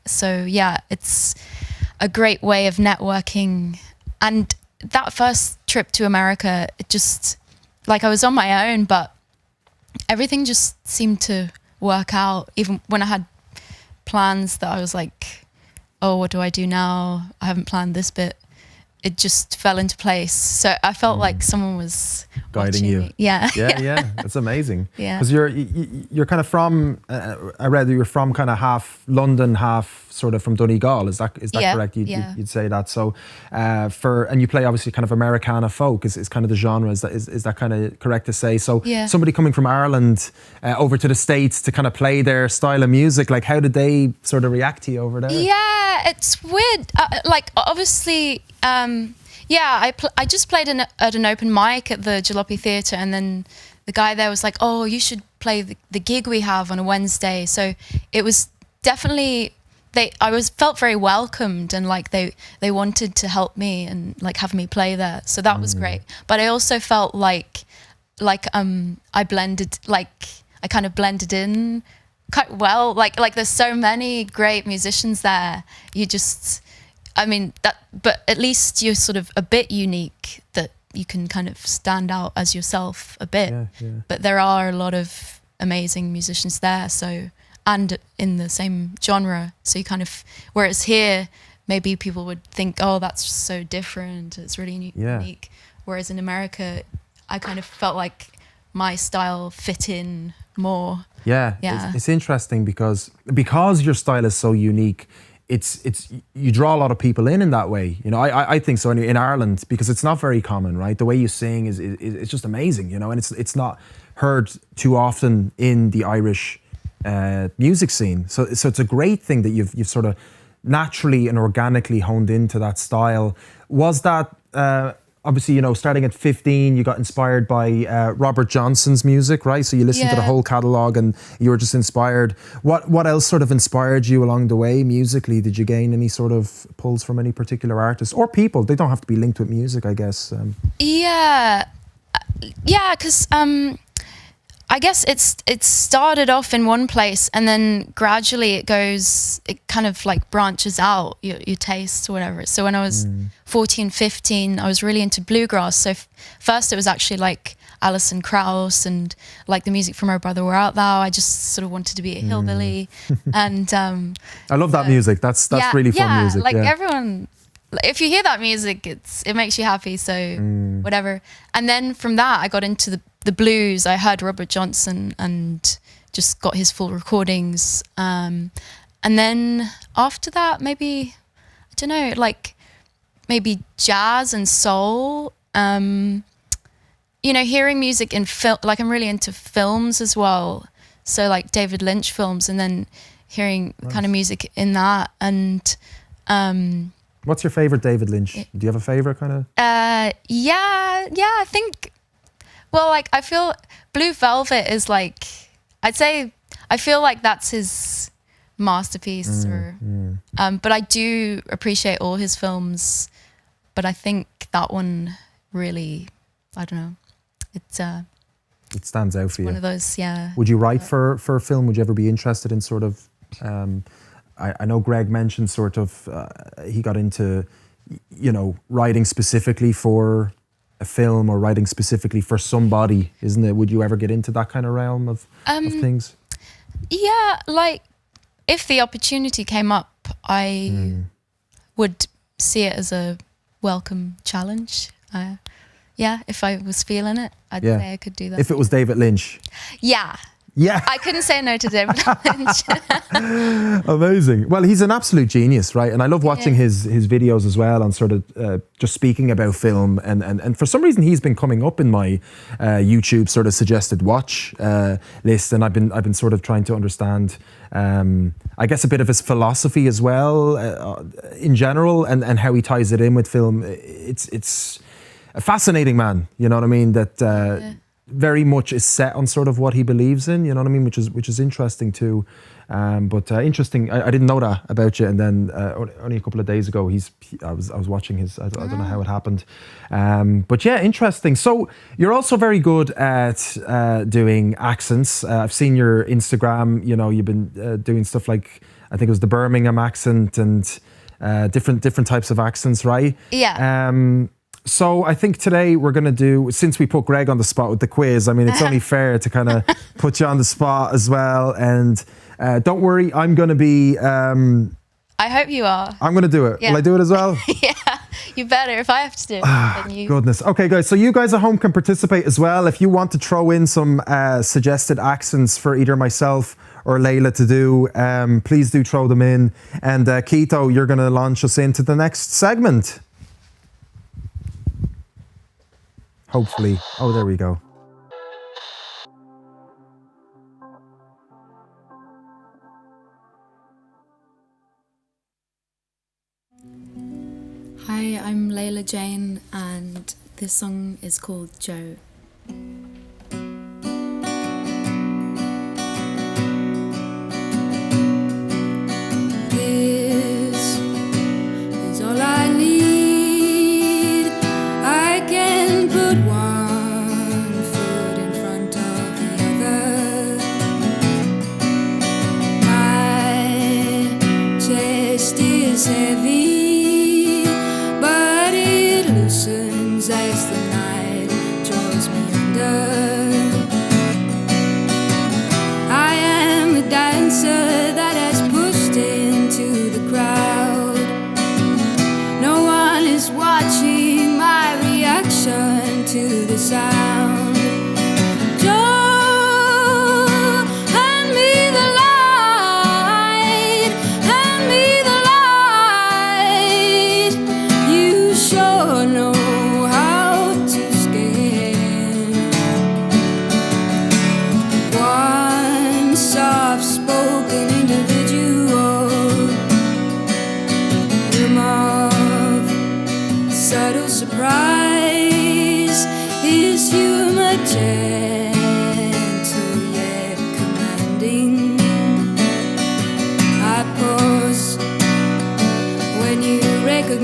So yeah, it's a great way of networking. And that first trip to America, it just, like, I was on my own, but everything just seemed to work out. Even when I had plans that I was like, oh, what do I do now? I haven't planned this bit. It just fell into place. So I felt like someone was guiding you. Me. Yeah. Yeah. That's amazing. Yeah. Because you're kind of from, I read that you're from kind of half London, half sort of from Donegal. Is that correct? You'd say that. So and you play obviously kind of Americana folk is kind of the genre. Is that kind of correct to say? So somebody coming from Ireland over to the States to kind of play their style of music, like how did they sort of react to you over there? Yeah, it's weird. Like obviously, I just played at an open mic at the Jalopy Theatre, and then the guy there was like, oh, you should play the gig we have on a Wednesday. So it was definitely, felt very welcomed, and like they wanted to help me and like have me play there. So that was great. But I also felt like I blended, like I kind of blended in quite well. Like there's so many great musicians there. I mean, but at least you're sort of a bit unique, that you can kind of stand out as yourself a bit. But there are a lot of amazing musicians there, so, and in the same genre. So you kind of, whereas here, maybe people would think, oh, that's so different, it's really unique. Whereas in America, I kind of felt like my style fit in more. Yeah. It's interesting because your style is so unique. It's you draw a lot of people in that way. You know, I think so in Ireland, because it's not very common, right? The way you sing is it's just amazing, you know, and it's not heard too often in the Irish music scene. So it's a great thing that you've sort of naturally and organically honed into that style. Was that obviously, you know, starting at 15, you got inspired by Robert Johnson's music, right? So you listened to the whole catalogue and you were just inspired. What else sort of inspired you along the way musically? Did you gain any sort of pulls from any particular artist or people? They don't have to be linked with music, I guess. Yeah, because I guess it started off in one place, and then gradually it kind of like branches out your tastes or whatever. So when I was 14, 15, I was really into bluegrass. So first it was actually like Alison Krauss and like the music from Her Brother Were Out Thou. I just sort of wanted to be a hillbilly. And I love that music. That's really fun music. Like everyone, if you hear that music, it makes you happy. So whatever. And then from that, I got into the blues. I heard Robert Johnson and just got his full recordings. And then after that, maybe, I don't know, like maybe jazz and soul. You know, hearing music in film, like I'm really into films as well. So like David Lynch films, and then hearing kind of music in that. And what's your favorite David Lynch? Do you have a favorite kind of? Yeah, I think, well, like I feel Blue Velvet is like, I'd say, I feel like that's his masterpiece. But I do appreciate all his films, but I think that one really, I don't know, it stands out for you. One of those, yeah. Would you write for a film? Would you ever be interested in sort of, I know Greg mentioned sort of, he got into, you know, writing specifically for a film or writing specifically for somebody, isn't it? Would you ever get into that kind of realm of things? Yeah, like if the opportunity came up, I would see it as a welcome challenge. Yeah, if I was feeling it, I'd say I could do that. If it was David Lynch? Yeah. I couldn't say no to David Lynch. Amazing. Well, he's an absolute genius, right? And I love watching his videos as well on sort of just speaking about film. And for some reason, he's been coming up in my YouTube sort of suggested watch list. And I've been sort of trying to understand, I guess, a bit of his philosophy as well in general, and how he ties it in with film. It's a fascinating man, you know what I mean? That very much is set on sort of what he believes in, you know what I mean? Which is interesting too. But interesting, I didn't know that about you. And then only a couple of days ago, I was watching his. I don't know how it happened, but yeah, interesting. So you're also very good at doing accents. I've seen your Instagram. You know, you've been doing stuff like, I think it was the Birmingham accent and different types of accents, right? Yeah. So I think today we're going to do, since we put Greg on the spot with the quiz, I mean, it's only fair to kind of put you on the spot as well. And don't worry, I'm going to be... I hope you are. I'm going to do it. Yeah. Will I do it as well? Yeah, you better. If I have to do it, then you... Goodness. Okay, guys, so you guys at home can participate as well. If you want to throw in some suggested accents for either myself or Layla to do, please do throw them in. And Keito, you're going to launch us into the next segment. Hopefully. Oh, there we go. Hi, I'm Layla Jane, and this song is called Joe. This is all I need. I can put one foot in front of the other. My chest is heavy.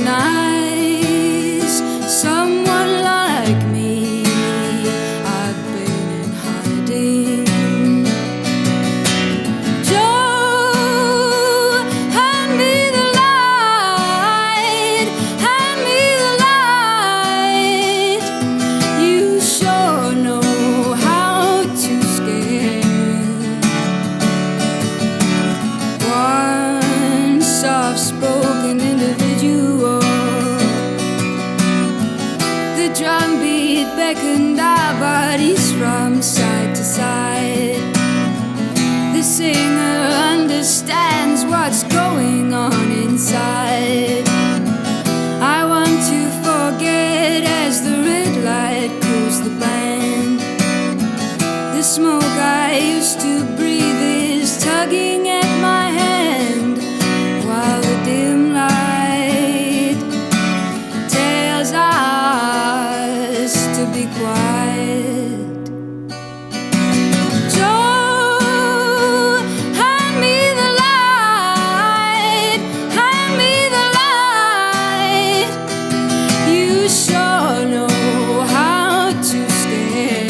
recognize someone like me. I've been in hiding. Joe, hand me the light, hand me the light. You sure know how to scare. One soft-spoken individual. The drum beat beckoned our bodies from side to side. The singer understands what's going on inside. I want to forget as the red light cools the band. The smoke I used to breathe is tugging at my hand, while the dim light tells us to be quiet. Joe, hand me the light, hand me the light. You sure know how to scare.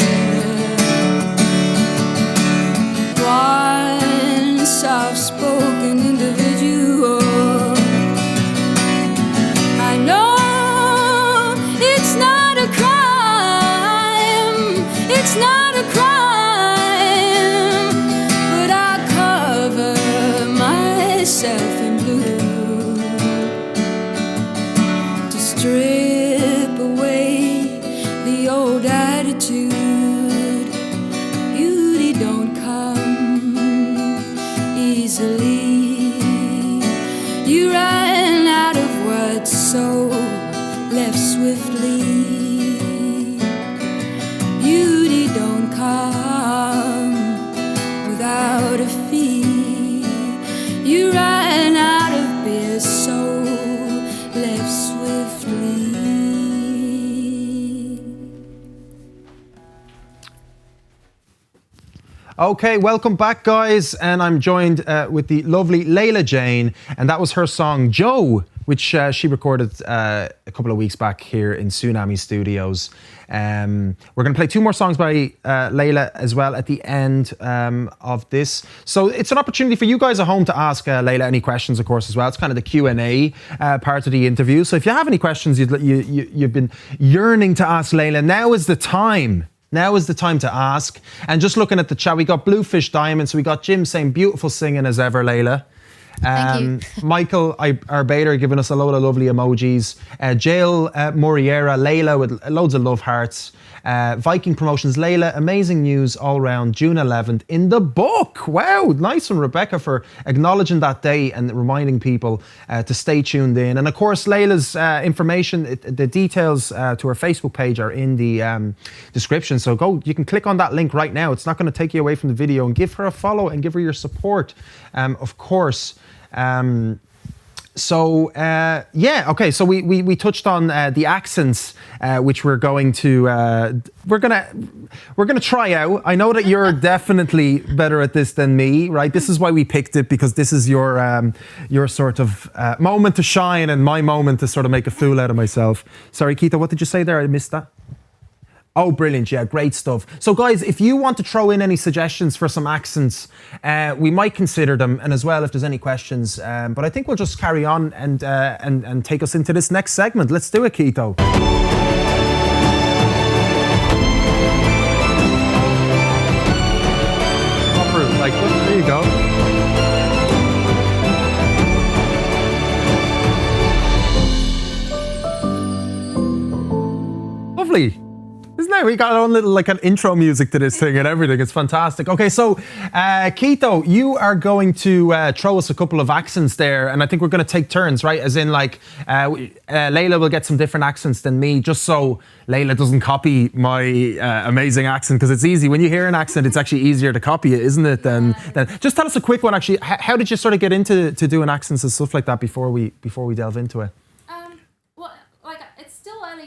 One soft-spoken individual. I know it's not a crime, it's not a crime, but I cover myself in blue to strip away the old attitude. Beauty don't come easily. You ran out of words, so left swiftly. Beauty don't come without a fee. You ran out of beer, so left swiftly. Okay, welcome back, guys, and I'm joined with the lovely Layla Jane, and that was her song Joe, which she recorded a couple of weeks back here in Tsunami Studios. We're going to play two more songs by Layla as well at the end of this. So it's an opportunity for you guys at home to ask Layla any questions, of course, as well. It's kind of the Q&A part of the interview. So if you have any questions you've been yearning to ask Layla, now is the time. Now is the time to ask. And just looking at the chat, we got Bluefish Diamond. So we got Jim saying beautiful singing as ever, Layla. Thank you. Michael Arbeiter giving us a load of lovely emojis. Jail Moriera, Layla with loads of love hearts. Viking Promotions, Layla, amazing news all round, June 11th in the book. Wow, nice one, Rebecca, for acknowledging that day and reminding people to stay tuned in. And of course, Layla's information, the details to her Facebook page are in the description. So you can click on that link right now. It's not going to take you away from the video, and give her a follow and give her your support, of course. So we touched on the accents, which we're going to try out. I know that you're definitely better at this than me, right? This is why we picked it, because this is your sort of moment to shine and my moment to sort of make a fool out of myself. Sorry, Keita, what did you say there? I missed that. Oh, brilliant. Yeah, great stuff. So guys, if you want to throw in any suggestions for some accents, we might consider them, and as well if there's any questions. But I think we'll just carry on and take us into this next segment. Let's do it, Keito. Like, there you go. Lovely. Isn't it? We got our own little like an intro music to this thing and everything. It's fantastic. Okay, so Keito, you are going to throw us a couple of accents there, and I think we're going to take turns, right? As in, like, Layla will get some different accents than me, just so Layla doesn't copy my amazing accent, because it's easy. When you hear an accent, it's actually easier to copy it, isn't it? Then just tell us a quick one, actually. How did you sort of get into doing accents and stuff like that before we delve into it?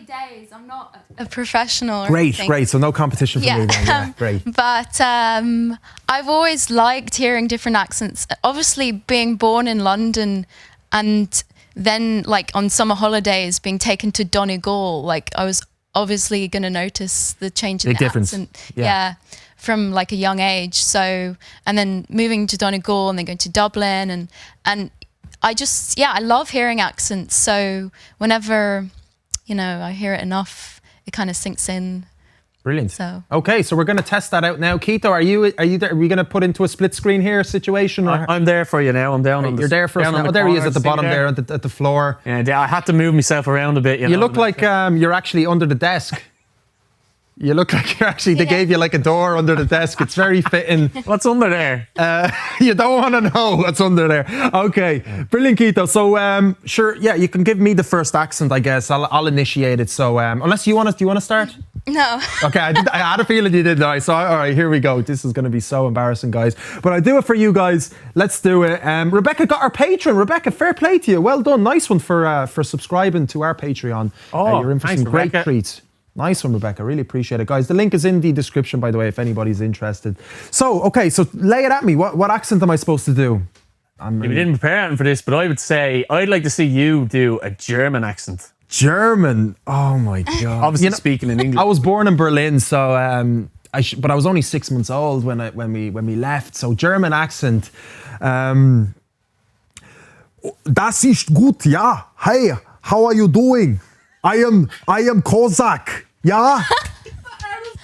Days. I'm not a professional or Great. So no competition for me then. Yeah, great. But I've always liked hearing different accents. Obviously, being born in London and then like on summer holidays being taken to Donegal, like I was obviously going to notice the change in Big the difference. accent. Yeah. From like a young age. So, and then moving to Donegal and then going to Dublin and I just, I love hearing accents. So whenever, I hear it enough, it kind of sinks in. Brilliant. So okay, so we're going to test that out now. Keto, are you there? Are we going to put into a split screen here situation? Or? I'm there for you now. I'm down on the. You're there for us now. Oh, there he is at the bottom there at the floor. Yeah, I had to move myself around a bit. You know, look like you're actually under the desk. You look like you're actually, they gave you like a door under the desk. It's very fitting. What's under there? You don't want to know what's under there. Okay, brilliant, Keto. So, sure, you can give me the first accent, I guess. I'll initiate it. So, unless you want to, do you want to start? No. Okay, I had a feeling you did. All right, so, all right, here we go. This is going to be so embarrassing, guys. But I do it for you guys. Let's do it. Rebecca got our Patreon. Rebecca, fair play to you. Well done. Nice one for subscribing to our Patreon. You're in for some great treats. Nice one, Rebecca. Really appreciate it, guys. The link is in the description, by the way, if anybody's interested. So, okay, so lay it at me. What accent am I supposed to do? We didn't prepare anything for this, but I would say I'd like to see you do a German accent. German? Oh my God. Obviously speaking in English. I was born in Berlin, so but I was only 6 months old when we left. So German accent. Das ist gut, ja. Hey, how are you doing? I am Kozak. Yeah?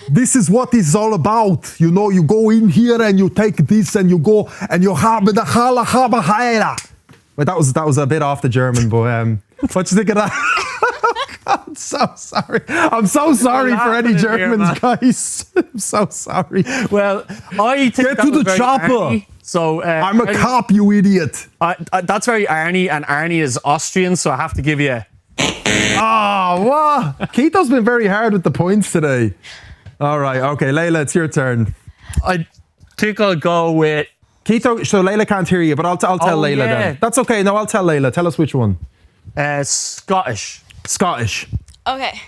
This is what it's all about. You know, you go in here and you take this and you go and you have the hala haba haila. But that was a bit off the German, but what do you think of that? I'm so sorry. I'm so sorry for any Germans, guys. I'm so sorry. Well, I think get to the chopper. Arnie. So I'm a cop, you idiot. That's very Arnie, and Arnie is Austrian, so I have to give you. Oh, what? Keto's been very hard with the points today. All right, okay, Layla, it's your turn. I think I'll go with Keto. So Layla can't hear you, but I'll tell Layla then. That's okay. No, I'll tell Layla. Tell us which one. Scottish. Scottish. Okay.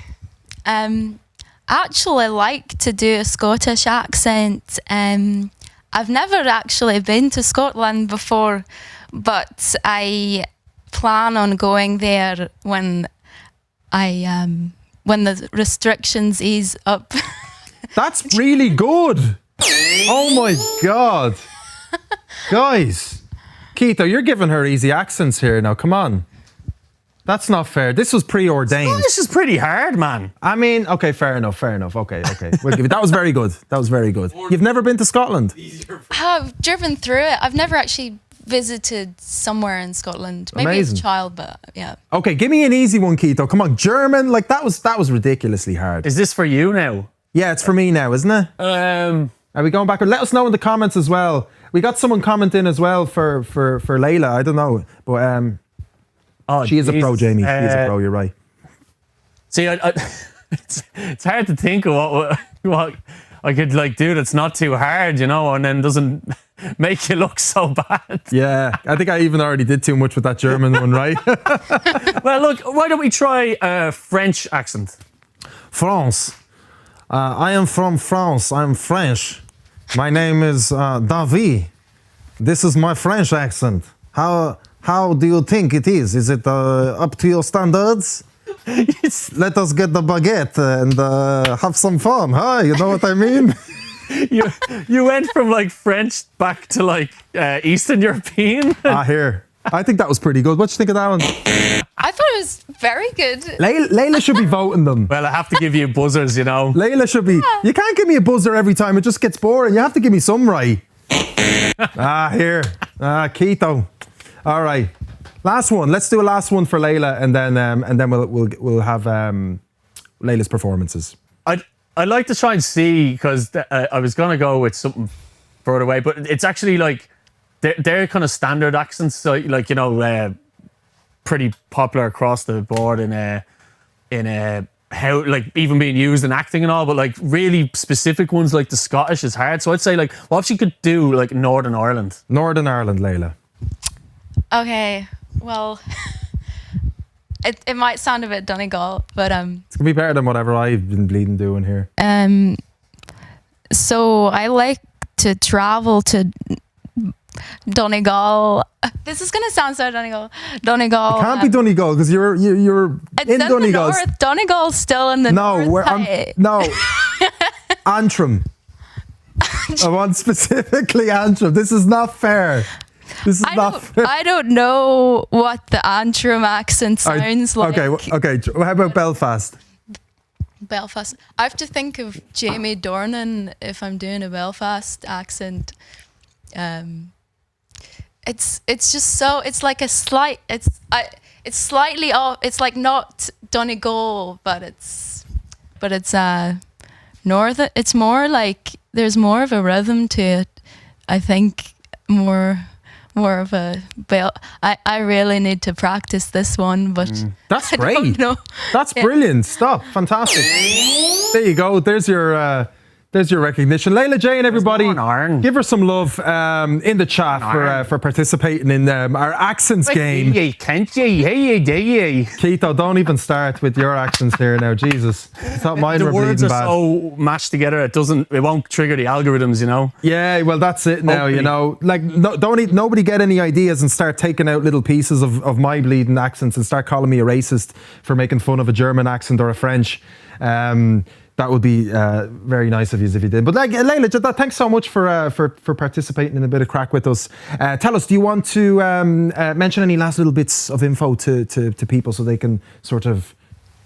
Actually like to do a Scottish accent. I've never actually been to Scotland before, but I plan on going there when the restrictions ease up. That's really good. Oh my God. Guys, Keto, you're giving her easy accents here now. Come on. That's not fair. This was preordained. This is pretty hard, man. I mean, okay, fair enough. Okay. We'll give it. That was very good. You've never been to Scotland? I've driven through it. I've never actually visited somewhere in Scotland. Maybe as a child, but yeah. Okay, give me an easy one, Keto. Come on, German. Like that was ridiculously hard. Is this for you now? Yeah, it's for me now, isn't it? Are we going back? Let us know in the comments as well. We got someone commenting as well for Layla. I don't know, but she is a pro, Jamie. She is a pro. You're right. See, it's hard to think of what I could like do that's not too hard, and then doesn't make you look so bad. Yeah, I think I even already did too much with that German one, right? Well, look, why don't we try a French accent? France. I am from France. I'm French. My name is David. This is my French accent. How do you think it is? Is it up to your standards? Let us get the baguette and have some fun, huh? You know what I mean? You went from like French back to like Eastern European. Here. I think that was pretty good. What do you think of that one? I thought it was very good. Layla should be voting them. Well, I have to give you buzzers, Layla should be. Yeah. You can't give me a buzzer every time. It just gets boring. You have to give me some right. Here. Keto. All right. Last one. Let's do a last one for Layla, and then we'll have Layla's performances. I'd like to try and see, because I was gonna go with something further away, but it's actually like they're kind of standard accents, so like pretty popular across the board in how like even being used in acting and all, but like really specific ones like the Scottish is hard. So I'd say like what if she could do like Northern Ireland? Northern Ireland, Layla. Okay, well, it might sound a bit Donegal, but it's gonna be better than whatever I've been bleeding doing here. So I like to travel to Donegal This is gonna sound so Donegal. It can't be Donegal because you're in Donegal. North. Donegal's still in the north. No, Antrim. I want specifically Antrim. This is not fair. This is not fair. I don't know what the Antrim accent sounds like. Okay. How about Belfast? Belfast. I have to think of Jamie Dornan if I'm doing a Belfast accent. It's just so, it's like a slight, it's slightly off. It's like not Donegal, but it's north. It's more like there's more of a rhythm to it. I think more of a I really need to practice this one, but that's I great. don't know. That's brilliant stuff. Fantastic. There you go. There's your recognition. Layla Jane, everybody, give her some love in the chat for participating in our accents game. Keito, don't even start with your accents here now. Jesus, I thought mine were bleeding bad. The words are so mashed together, it won't trigger the algorithms, you know. Yeah, well, that's it now. Hopefully. You know, like nobody get any ideas and start taking out little pieces of my bleeding accents and start calling me a racist for making fun of a German accent or a French. That would be very nice of you if you did. But Layla, thanks so much for participating in a bit of crack with us. Tell us, do you want to mention any last little bits of info to people so they can sort of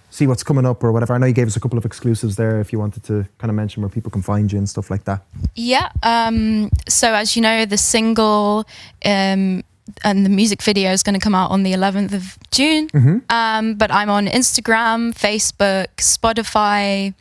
see what's coming up or whatever? I know you gave us a couple of exclusives there if you wanted to kind of mention where people can find you and stuff like that. Yeah. So as you know, the single and the music video is going to come out on the 11th of June. But I'm on Instagram, Facebook, Spotify,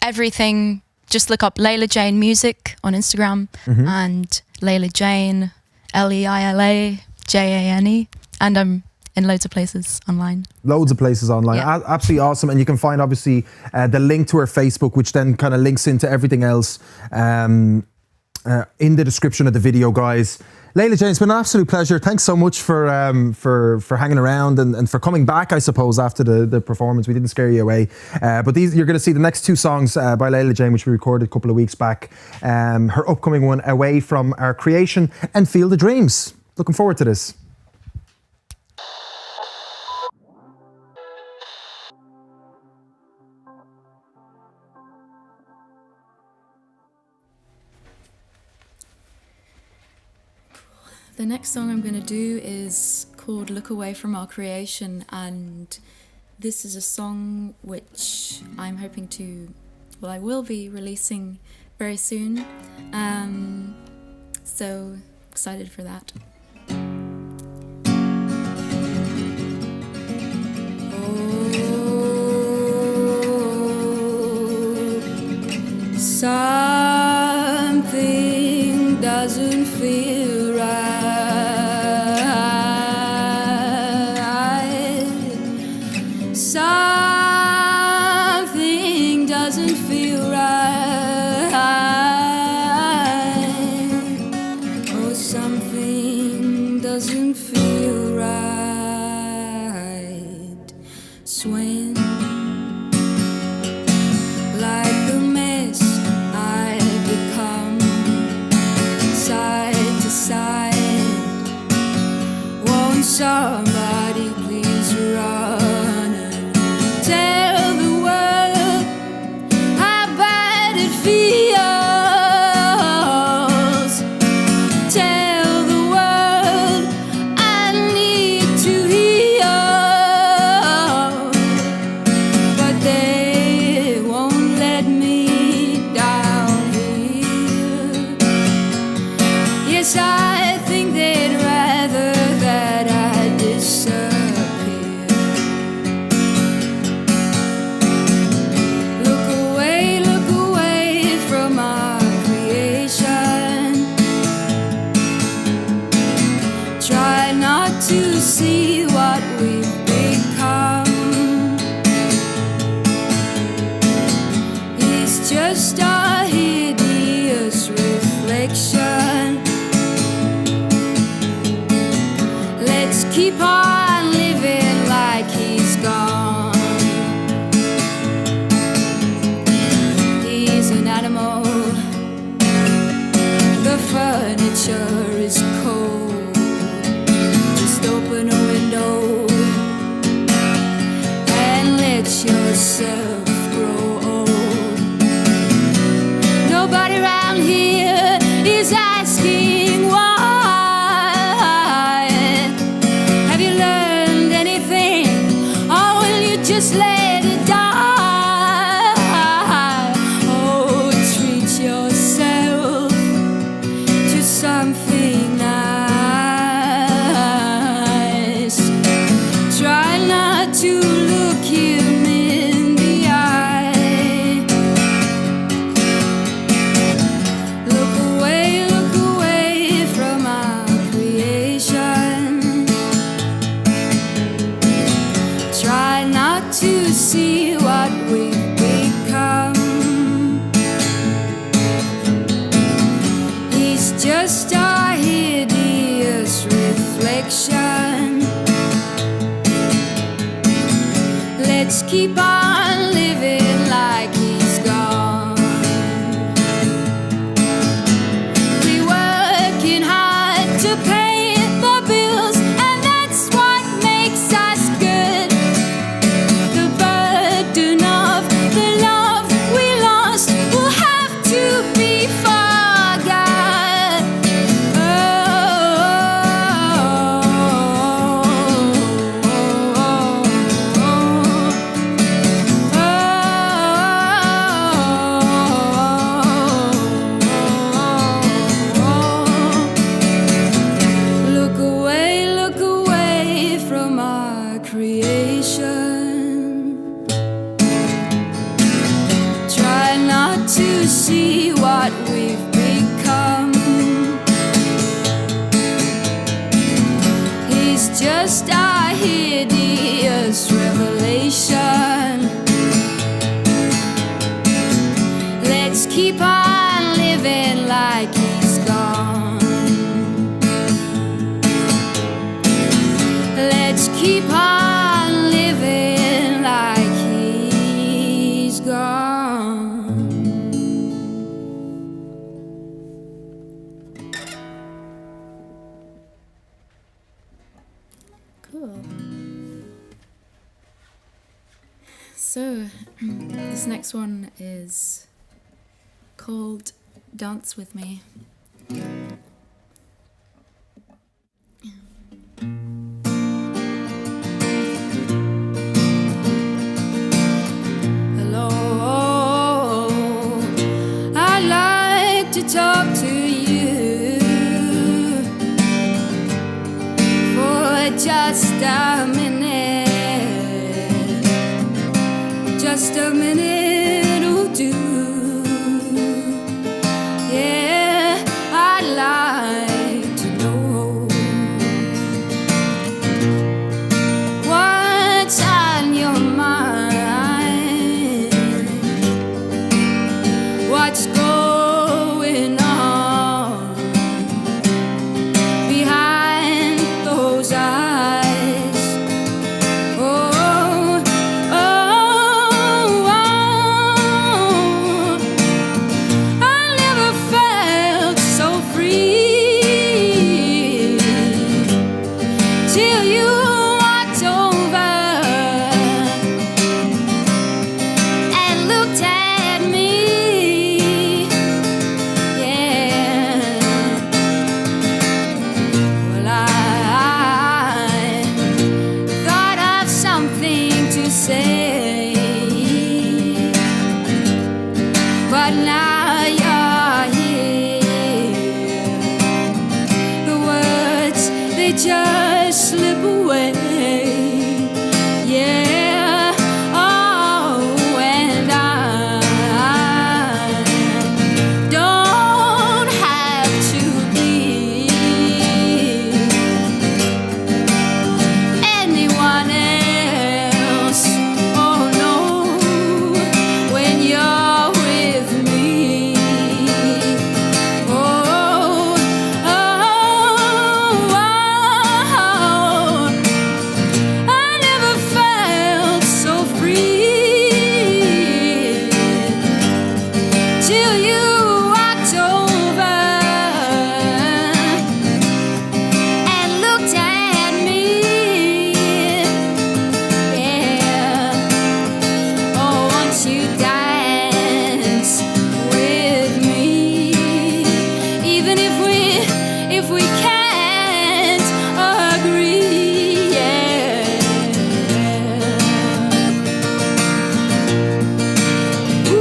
everything. Just look up Layla Jane Music on Instagram and Layla Jane, Leila Jane, and I'm in loads of places online. Loads of places online. Yeah. Absolutely awesome. And you can find obviously the link to her Facebook, which then kind of links into everything else in the description of the video, guys. Layla Jane, it's been an absolute pleasure. Thanks so much for hanging around and for coming back, I suppose, after the performance. We didn't scare you away. But you're going to see the next two songs by Layla Jane, which we recorded a couple of weeks back. Her upcoming one, Away From Our Creation, and Feel the Dreams. Looking forward to this. The next song I'm going to do is called Look Away From Our Creation, and this is a song which I'm hoping to, I will be releasing very soon. So excited for that. Something doesn't feel right. Something doesn't feel right. Oh, something doesn't feel right. Swim like the mist I've become, side to side. Won't somebody please run and tell the world how bad it feels? Tell the world I need to heal, but they won't let me down here. Yes, I think they'd rather that I disappear. Look away from our creation. Try not to see what we've become. It's just a hideous reflection. Let's keep on living like he's gone. He's an animal. The furniture is cold. keep on living like he's gone. We working hard to pay the bills, and that's what makes us good. The burden of the love we lost will have to be forgot. Look away from our creation. Try not to see what we've become. He's just our hideous revelation. Let's keep on living like he's gone. Let's keep on living like he's gone. Cool. So, this next one is called Dance With Me. Hello, I'd like to talk to you for just a minute. Just a minute will do. Yeah, I'd like to know what's on your mind. What's going on behind those eyes? Oh, oh, oh. I never felt so free till you walked over and looked at me. Yeah. Well, I thought of something to say, but now you're here. The words, they just slip away. Yeah. Oh, and I don't have to be anyone else. Oh no, when you're with me. Oh, oh, oh. I never felt so free till you walked over and looked at me. Yeah. Oh, won't you dance with me? Even if we can't agree. Yeah. Ooh,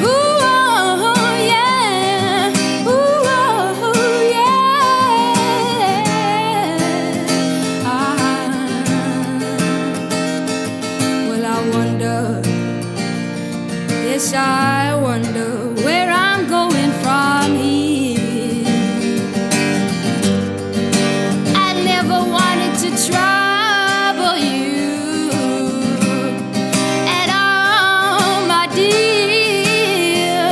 oh, yeah. Ooh, oh, yeah. Well, I wonder, yes, I wonder where I'm going from here. I never wanted to trouble you at all, my dear.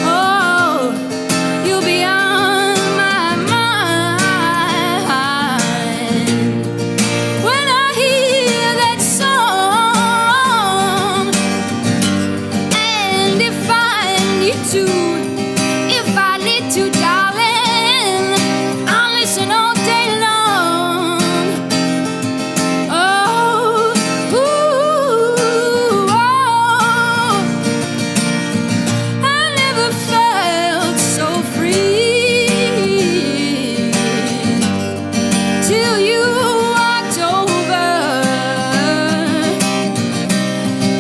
Oh, you'll be on my mind. to, if I need to, darling, I'll listen all day long. Oh, ooh, oh, I never felt so free till you walked over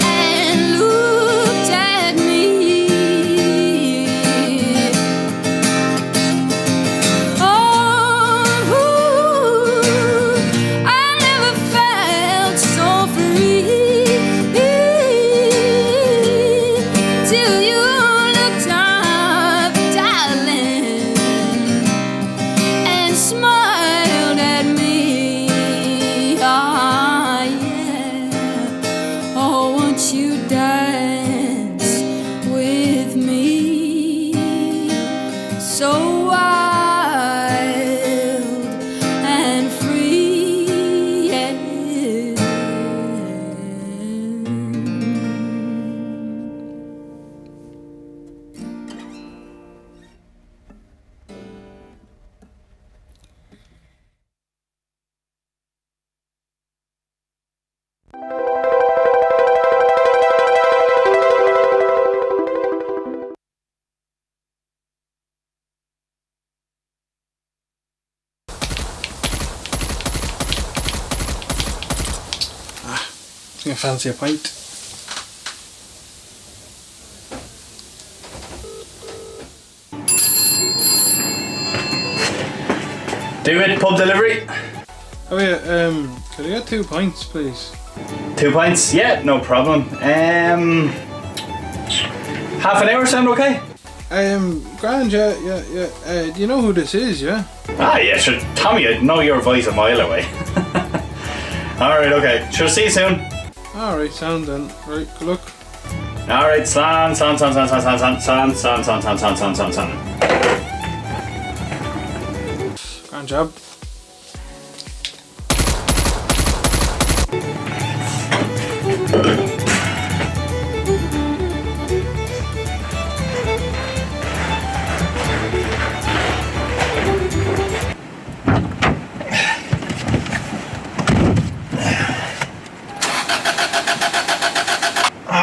and looked at me. Oh, I never felt so free till you looked up, darling, and smiled at me. Ah, yeah. Oh, won't you dance with me? So wild and free. Yeah. I fancy a pint. Do it, pub delivery. Oh yeah, could I get 2 pints, please? 2 pints? Yeah, no problem. Half an hour sound okay? Grand, yeah. Do you know who this is, yeah? Ah, yeah, sure. Tommy, I know your voice a mile away. Alright, okay. Sure, see you soon. Alright, sound then. Right, good luck. Alright, son. Grand job.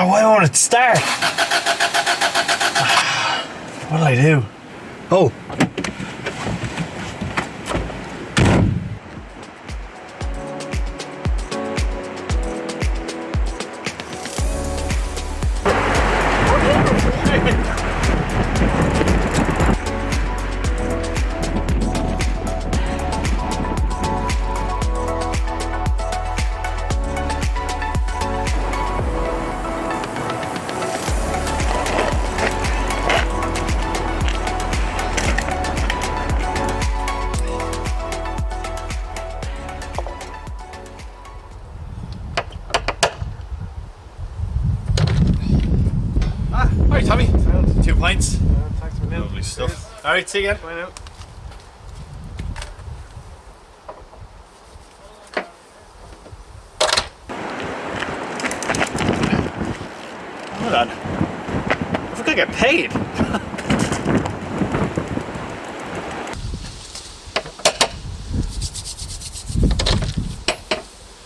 Why won't it start? What'll I do? Oh. Alright, Tommy. 2 pints. Thanks for now. Lovely stuff. Alright, see you again. Bye now. Hold on. If we're gonna get paid.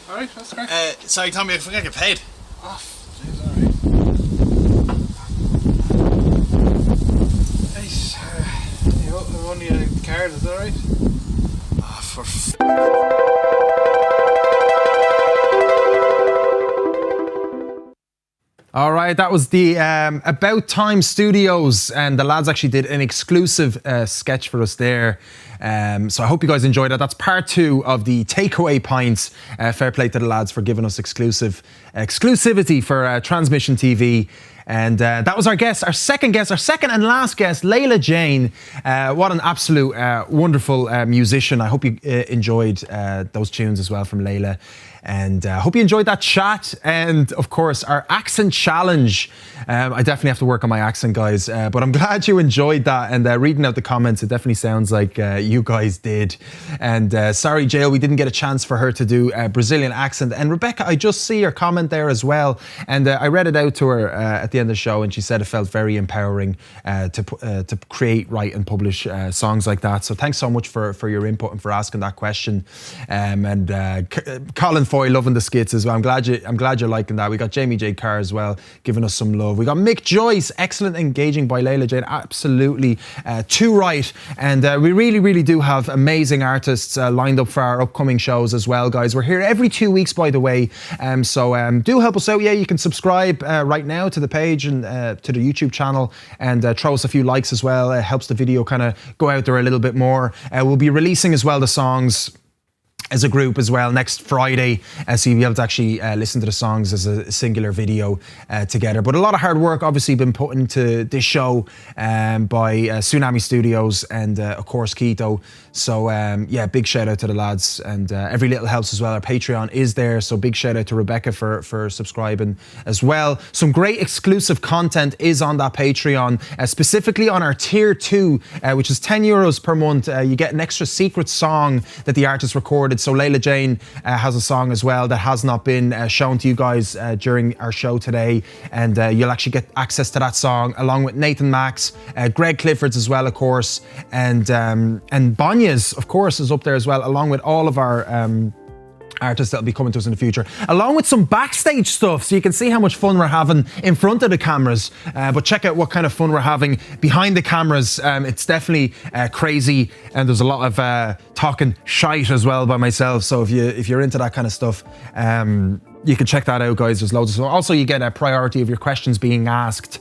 Alright, that's great. Sorry, Tommy, if we're gonna get paid. Oh, jeez, alright. Nice. I'm only a card, is that alright? Oh, for All right, that was the About Time Studios, and the lads actually did an exclusive sketch for us there. So I hope you guys enjoyed it. That's part 2 of the takeaway pints. Fair play to the lads for giving us exclusivity for Transmission TV. And that was our guest, our second and last guest, Layla Jane. What an absolute wonderful musician. I hope you enjoyed those tunes as well from Layla. And hope you enjoyed that chat. And of course, our accent challenge. I definitely have to work on my accent, guys. But I'm glad you enjoyed that. And reading out the comments, it definitely sounds like you guys did. And sorry, Jail, we didn't get a chance for her to do a Brazilian accent. And Rebecca, I just see your comment there as well. And I read it out to her at the end of the show, and she said it felt very empowering to create, write, and publish songs like that. So thanks so much for your input and for asking that question. And Colin Foy loving the skits as well. I'm glad you're liking that. We got Jamie J. Carr as well giving us some love. We got Mick Joyce, excellent engaging by Layla Jane, absolutely too right. And we really do have amazing artists lined up for our upcoming shows as well, guys. We're here every 2 weeks, by the way. So do help us out. Yeah, you can subscribe right now to the page and to the YouTube channel, and throw us a few likes as well. It helps the video kind of go out there a little bit more. We'll be releasing as well the songs as a group as well next Friday, so you'll be able to actually listen to the songs as a singular video together. But a lot of hard work obviously been put into this show by Tsunami Studios and of course Keto. So yeah, big shout out to the lads, and every little helps as well. Our Patreon is there, so big shout out to Rebecca for subscribing as well. Some great exclusive content is on that Patreon, specifically on our tier 2, which is €10 per month. You get an extra secret song that the artist recorded. So Layla Jane has a song as well that has not been shown to you guys during our show today, and you'll actually get access to that song along with Nathan Max, Greg Clifford's as well, of course, and Banya's, of course, is up there as well, along with all of our artists that'll be coming to us in the future, along with some backstage stuff, so you can see how much fun we're having in front of the cameras, but check out what kind of fun we're having behind the cameras. It's definitely crazy, and there's a lot of talking shite as well by myself, so if you're into that kind of stuff, you can check that out, guys. There's loads of stuff. Also, you get a priority of your questions being asked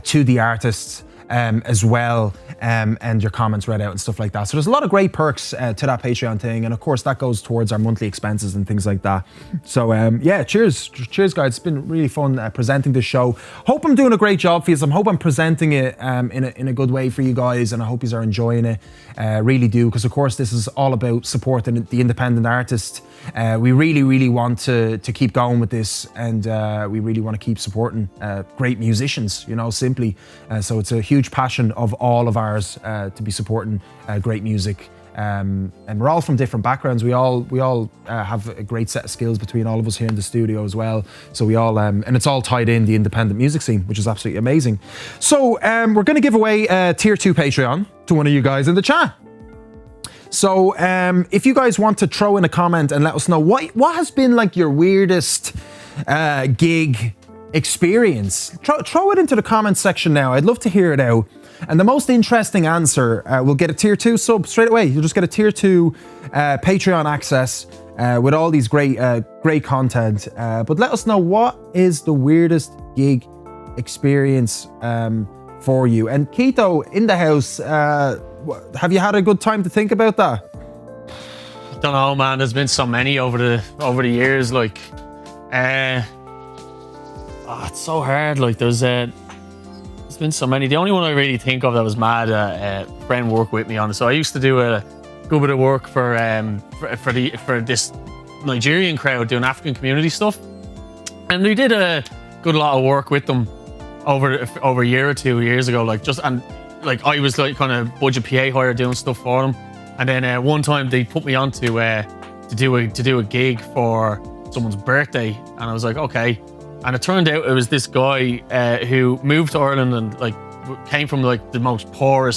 to the artists as well, and your comments read out and stuff like that. So there's a lot of great perks to that Patreon thing, and of course that goes towards our monthly expenses and things like that. So yeah, cheers guys. It's been really fun presenting this show. Hope I'm doing a great job for you. I hope I'm presenting it in a good way for you guys, and I hope you are enjoying it. Really do, because of course this is all about supporting the independent artist. We really want to keep going with this, and we really want to keep supporting great musicians, you know, simply. So it's a huge passion of all of ours to be supporting great music. And we're all from different backgrounds. We all have a great set of skills between all of us here in the studio as well. So we all, and it's all tied in the independent music scene, which is absolutely amazing. So we're going to give away a tier 2 Patreon to one of you guys in the chat. So if you guys want to throw in a comment and let us know what has been like your weirdest gig experience, throw it into the comments section now. I'd love to hear it out. And the most interesting answer will get a tier 2 sub straight away. You'll just get a tier 2 Patreon access with all these great content. But let us know, what is the weirdest gig experience for you? And Keto in the house, have you had a good time to think about that? I don't know, man. There's been so many over the years. Like, it's so hard. Like, there's been so many. The only one I really think of that was mad, friend worked with me on it. So I used to do a good bit of work for this Nigerian crowd doing African community stuff, and we did a good lot of work with them over a year or 2 years ago. I was like kind of budget PA hire doing stuff for them, and then one time they put me on to do a gig for someone's birthday, and I was like, okay. And it turned out it was this guy who moved to Ireland and like came from like the most poor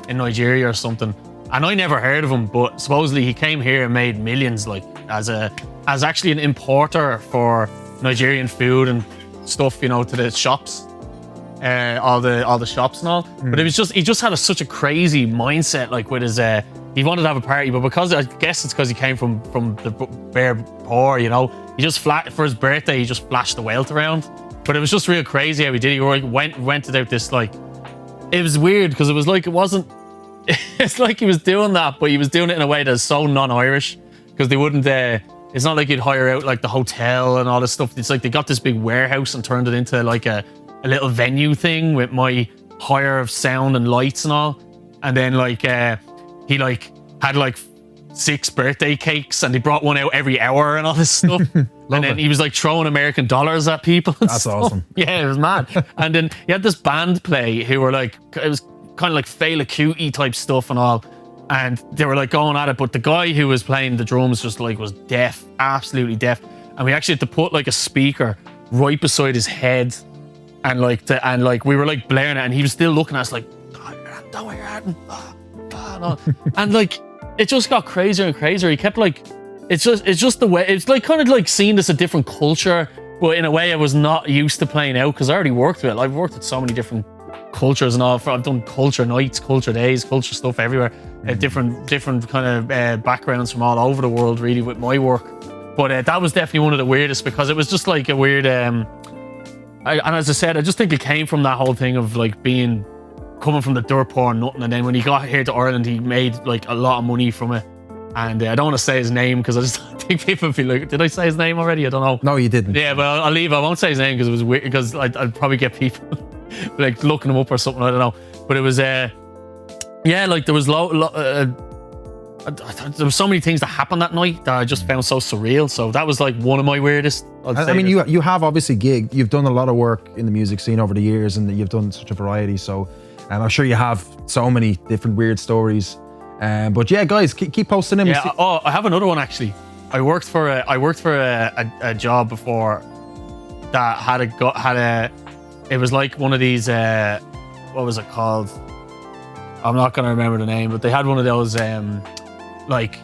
in Nigeria or something. And I never heard of him, but supposedly he came here and made millions, like as actually an importer for Nigerian food and stuff, you know, to the shops, all the shops and all. But it was he just had such a crazy mindset, like with his he wanted to have a party, but because I guess it's because he came from the bare poor, you know, he just for his birthday he just flashed the wealth around. But it was just real crazy how he did it. He went out this, like, it was weird because it was like, it wasn't, it's like he was doing that, but he was doing it in a way that's so non-Irish, because they wouldn't it's not like you'd hire out like the hotel and all this stuff. It's like they got this big warehouse and turned it into like a little venue thing with my hire of sound and lights and all. And then like he like had like 6 birthday cakes, and they brought one out every hour and all this stuff. And then he was like throwing American dollars at people. That's awesome. Yeah, it was mad. And then he had this band play who were like, it was kind of like Fela Kuti type stuff and all. And they were like going at it, but the guy who was playing the drums just like was deaf, absolutely deaf. And we actually had to put like a speaker right beside his head, and like we were like blaring it, and he was still looking at us like, don't worry, and like it just got crazier and crazier. He kept like, it's just the way, it's like kind of like seeing this a different culture, but in a way I was not used to playing out because I already worked with it. I've worked with so many different cultures and all. I've done culture nights, culture days, culture stuff everywhere. Different kind of backgrounds from all over the world really with my work. But that was definitely one of the weirdest because it was just like a weird and as I said, I just think it came from that whole thing of like coming from the dirt poor and nothing, and then when he got here to Ireland he made like a lot of money from it. And I don't want to say his name because I just think people would be like, did I say his name already? I don't know. No, you didn't. Yeah, but I'll leave. I won't say his name because it was weird, because I'd probably get people like looking him up or something. I don't know. But it was yeah, like there was there were so many things that happened that night that I just found so surreal. So that was like one of my weirdest. I mean, you have obviously you've done a lot of work in the music scene over the years, and you've done such a variety. So I'm sure you have so many different weird stories. But yeah, guys, keep posting them. Yeah. Oh, I have another one actually. I worked for a job before that had a. It was like one of these. What was it called? I'm not gonna remember the name, but they had one of those like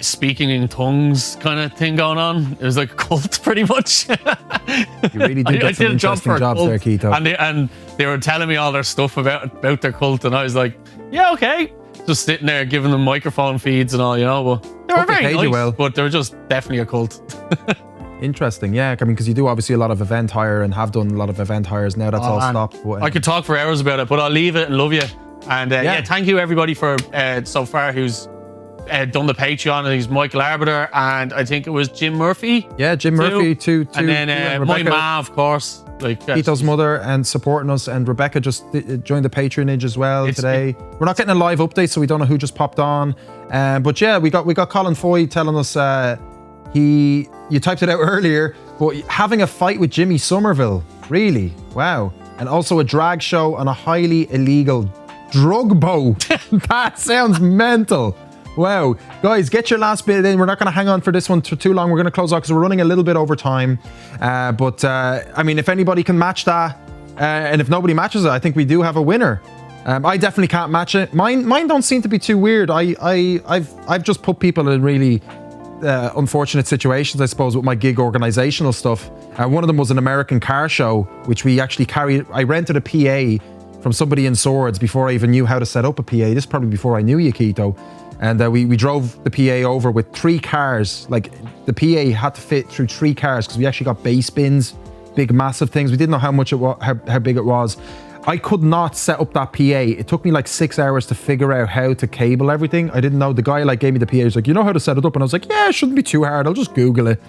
speaking in tongues kind of thing going on. It was like a cult, pretty much. You really did get some interesting jobs there, Keito. And they were telling me all their stuff about their cult, and I was like, yeah, okay. Just sitting there giving them microphone feeds and all, you know. But they were very nice, but they were just definitely a cult. Interesting, yeah. I mean, because you do obviously a lot of event hire and have done a lot of event hires. Now that's all stopped. But, I could talk for hours about it, but I'll leave it and love you. And yeah, thank you everybody for so far who's done the Patreon. He's Michael Arbiter, and I think it was Jim Murphy. Yeah, Jim Murphy too. And then my ma, of course, like Keito's mother, and supporting us. And Rebecca just joined the patronage as well today. We're not getting a live update, so we don't know who just popped on. But yeah, we got Colin Foy telling us you typed it out earlier, but having a fight with Jimmy Somerville, really? Wow. And also a drag show on a highly illegal drug boat. That sounds mental. Wow. Guys, get your last bit in. We're not going to hang on for this one for too long. We're going to close out because we're running a little bit over time. But I mean, if anybody can match that, and if nobody matches it, I think we do have a winner. I definitely can't match it. Mine don't seem to be too weird. I've just put people in really unfortunate situations, I suppose, with my gig organizational stuff. One of them was an American car show, which we actually carried. I rented a PA from somebody in Swords before I even knew how to set up a PA. This is probably before I knew you, Keito. And we drove the PA over with 3 cars. Like, the PA had to fit through 3 cars because we actually got bass bins, big, massive things. We didn't know how much it was, how big it was. I could not set up that PA. It took me like 6 hours to figure out how to cable everything. I didn't know. The guy like gave me the PA. He was like, you know how to set it up? And I was like, yeah, it shouldn't be too hard. I'll just Google it.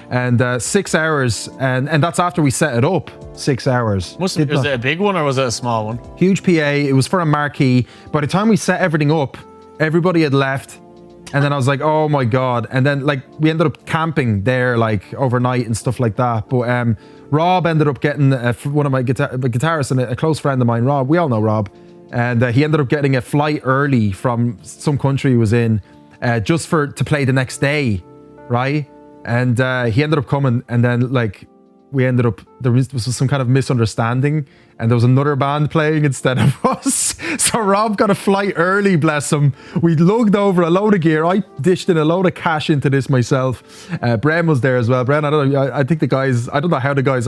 And 6 hours, and that's after we set it up. 6 hours. Was it a big one or was it a small one? Huge PA. It was for a marquee. By the time we set everything up, everybody had left. And then I was like, oh my God. And then like we ended up camping there like overnight and stuff like that. But Rob ended up getting one of my guitarists and a close friend of mine, Rob. We all know Rob. And he ended up getting a flight early from some country he was in just to play the next day, right? And he ended up coming, and then like we ended up, there was some kind of misunderstanding, and there was another band playing instead of us. So Rob got a flight early, bless him. We lugged over a load of gear. I dished in a load of cash into this myself. Bren was there as well. Bren, I think the guys, I don't know how the guys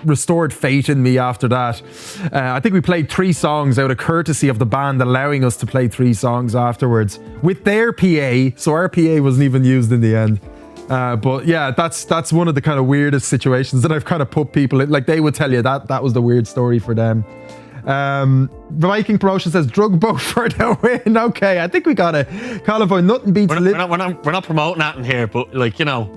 restored faith in me after that. I think we played 3 songs out of courtesy of the band allowing us to play 3 songs afterwards with their PA. So our PA wasn't even used in the end. But yeah, that's one of the kind of weirdest situations that I've kind of put people in. Like, they would tell you that was the weird story for them. Viking Promotion says drug boat for the win. Okay, I think we got it. Colin Foy, nothing beats we're not promoting that in here, but like, you know.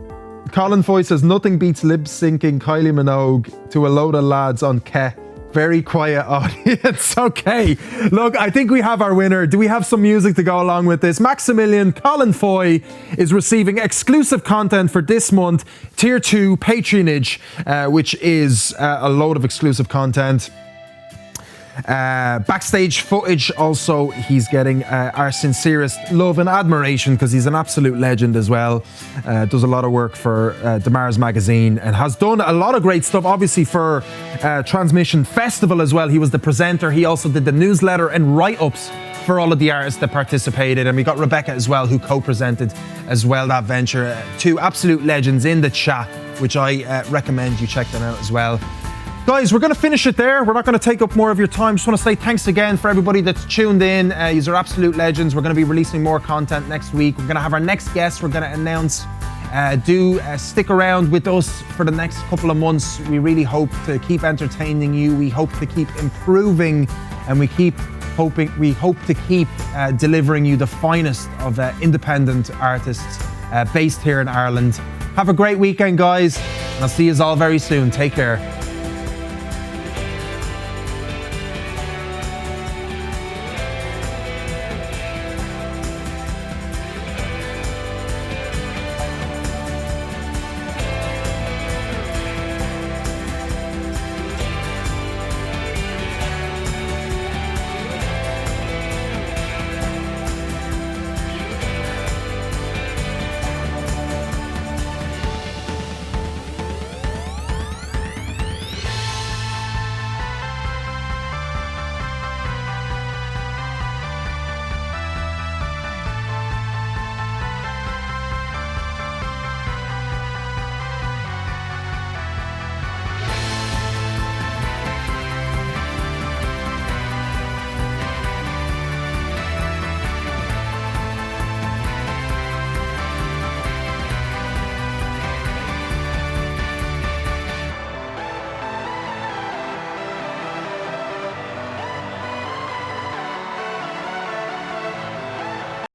Colin Foy says nothing beats lip syncing Kylie Minogue to a load of lads on Ke very quiet audience. Okay, look, I think we have our winner. Do we have some music to go along with this? Maximilian Colin Foy is receiving exclusive content for this month, Tier 2 Patronage, which is a load of exclusive content. Backstage footage also, he's getting our sincerest love and admiration because he's an absolute legend as well. Does a lot of work for deMars magazine and has done a lot of great stuff, obviously for Transmission Festival as well. He was the presenter. He also did the newsletter and write-ups for all of the artists that participated, and we got Rebecca as well, who co-presented as well that venture. Two absolute legends in the chat, which I recommend you check them out as well. Guys, we're going to finish it there. We're not going to take up more of your time. Just want to say thanks again for everybody that's tuned in. These are absolute legends. We're going to be releasing more content next week. We're going to have our next guest we're going to announce. Do stick around with us for the next couple of months. We really hope to keep entertaining you. We hope to keep improving, and we hope to keep delivering you the finest of independent artists based here in Ireland. Have a great weekend, guys, and I'll see you all very soon. Take care.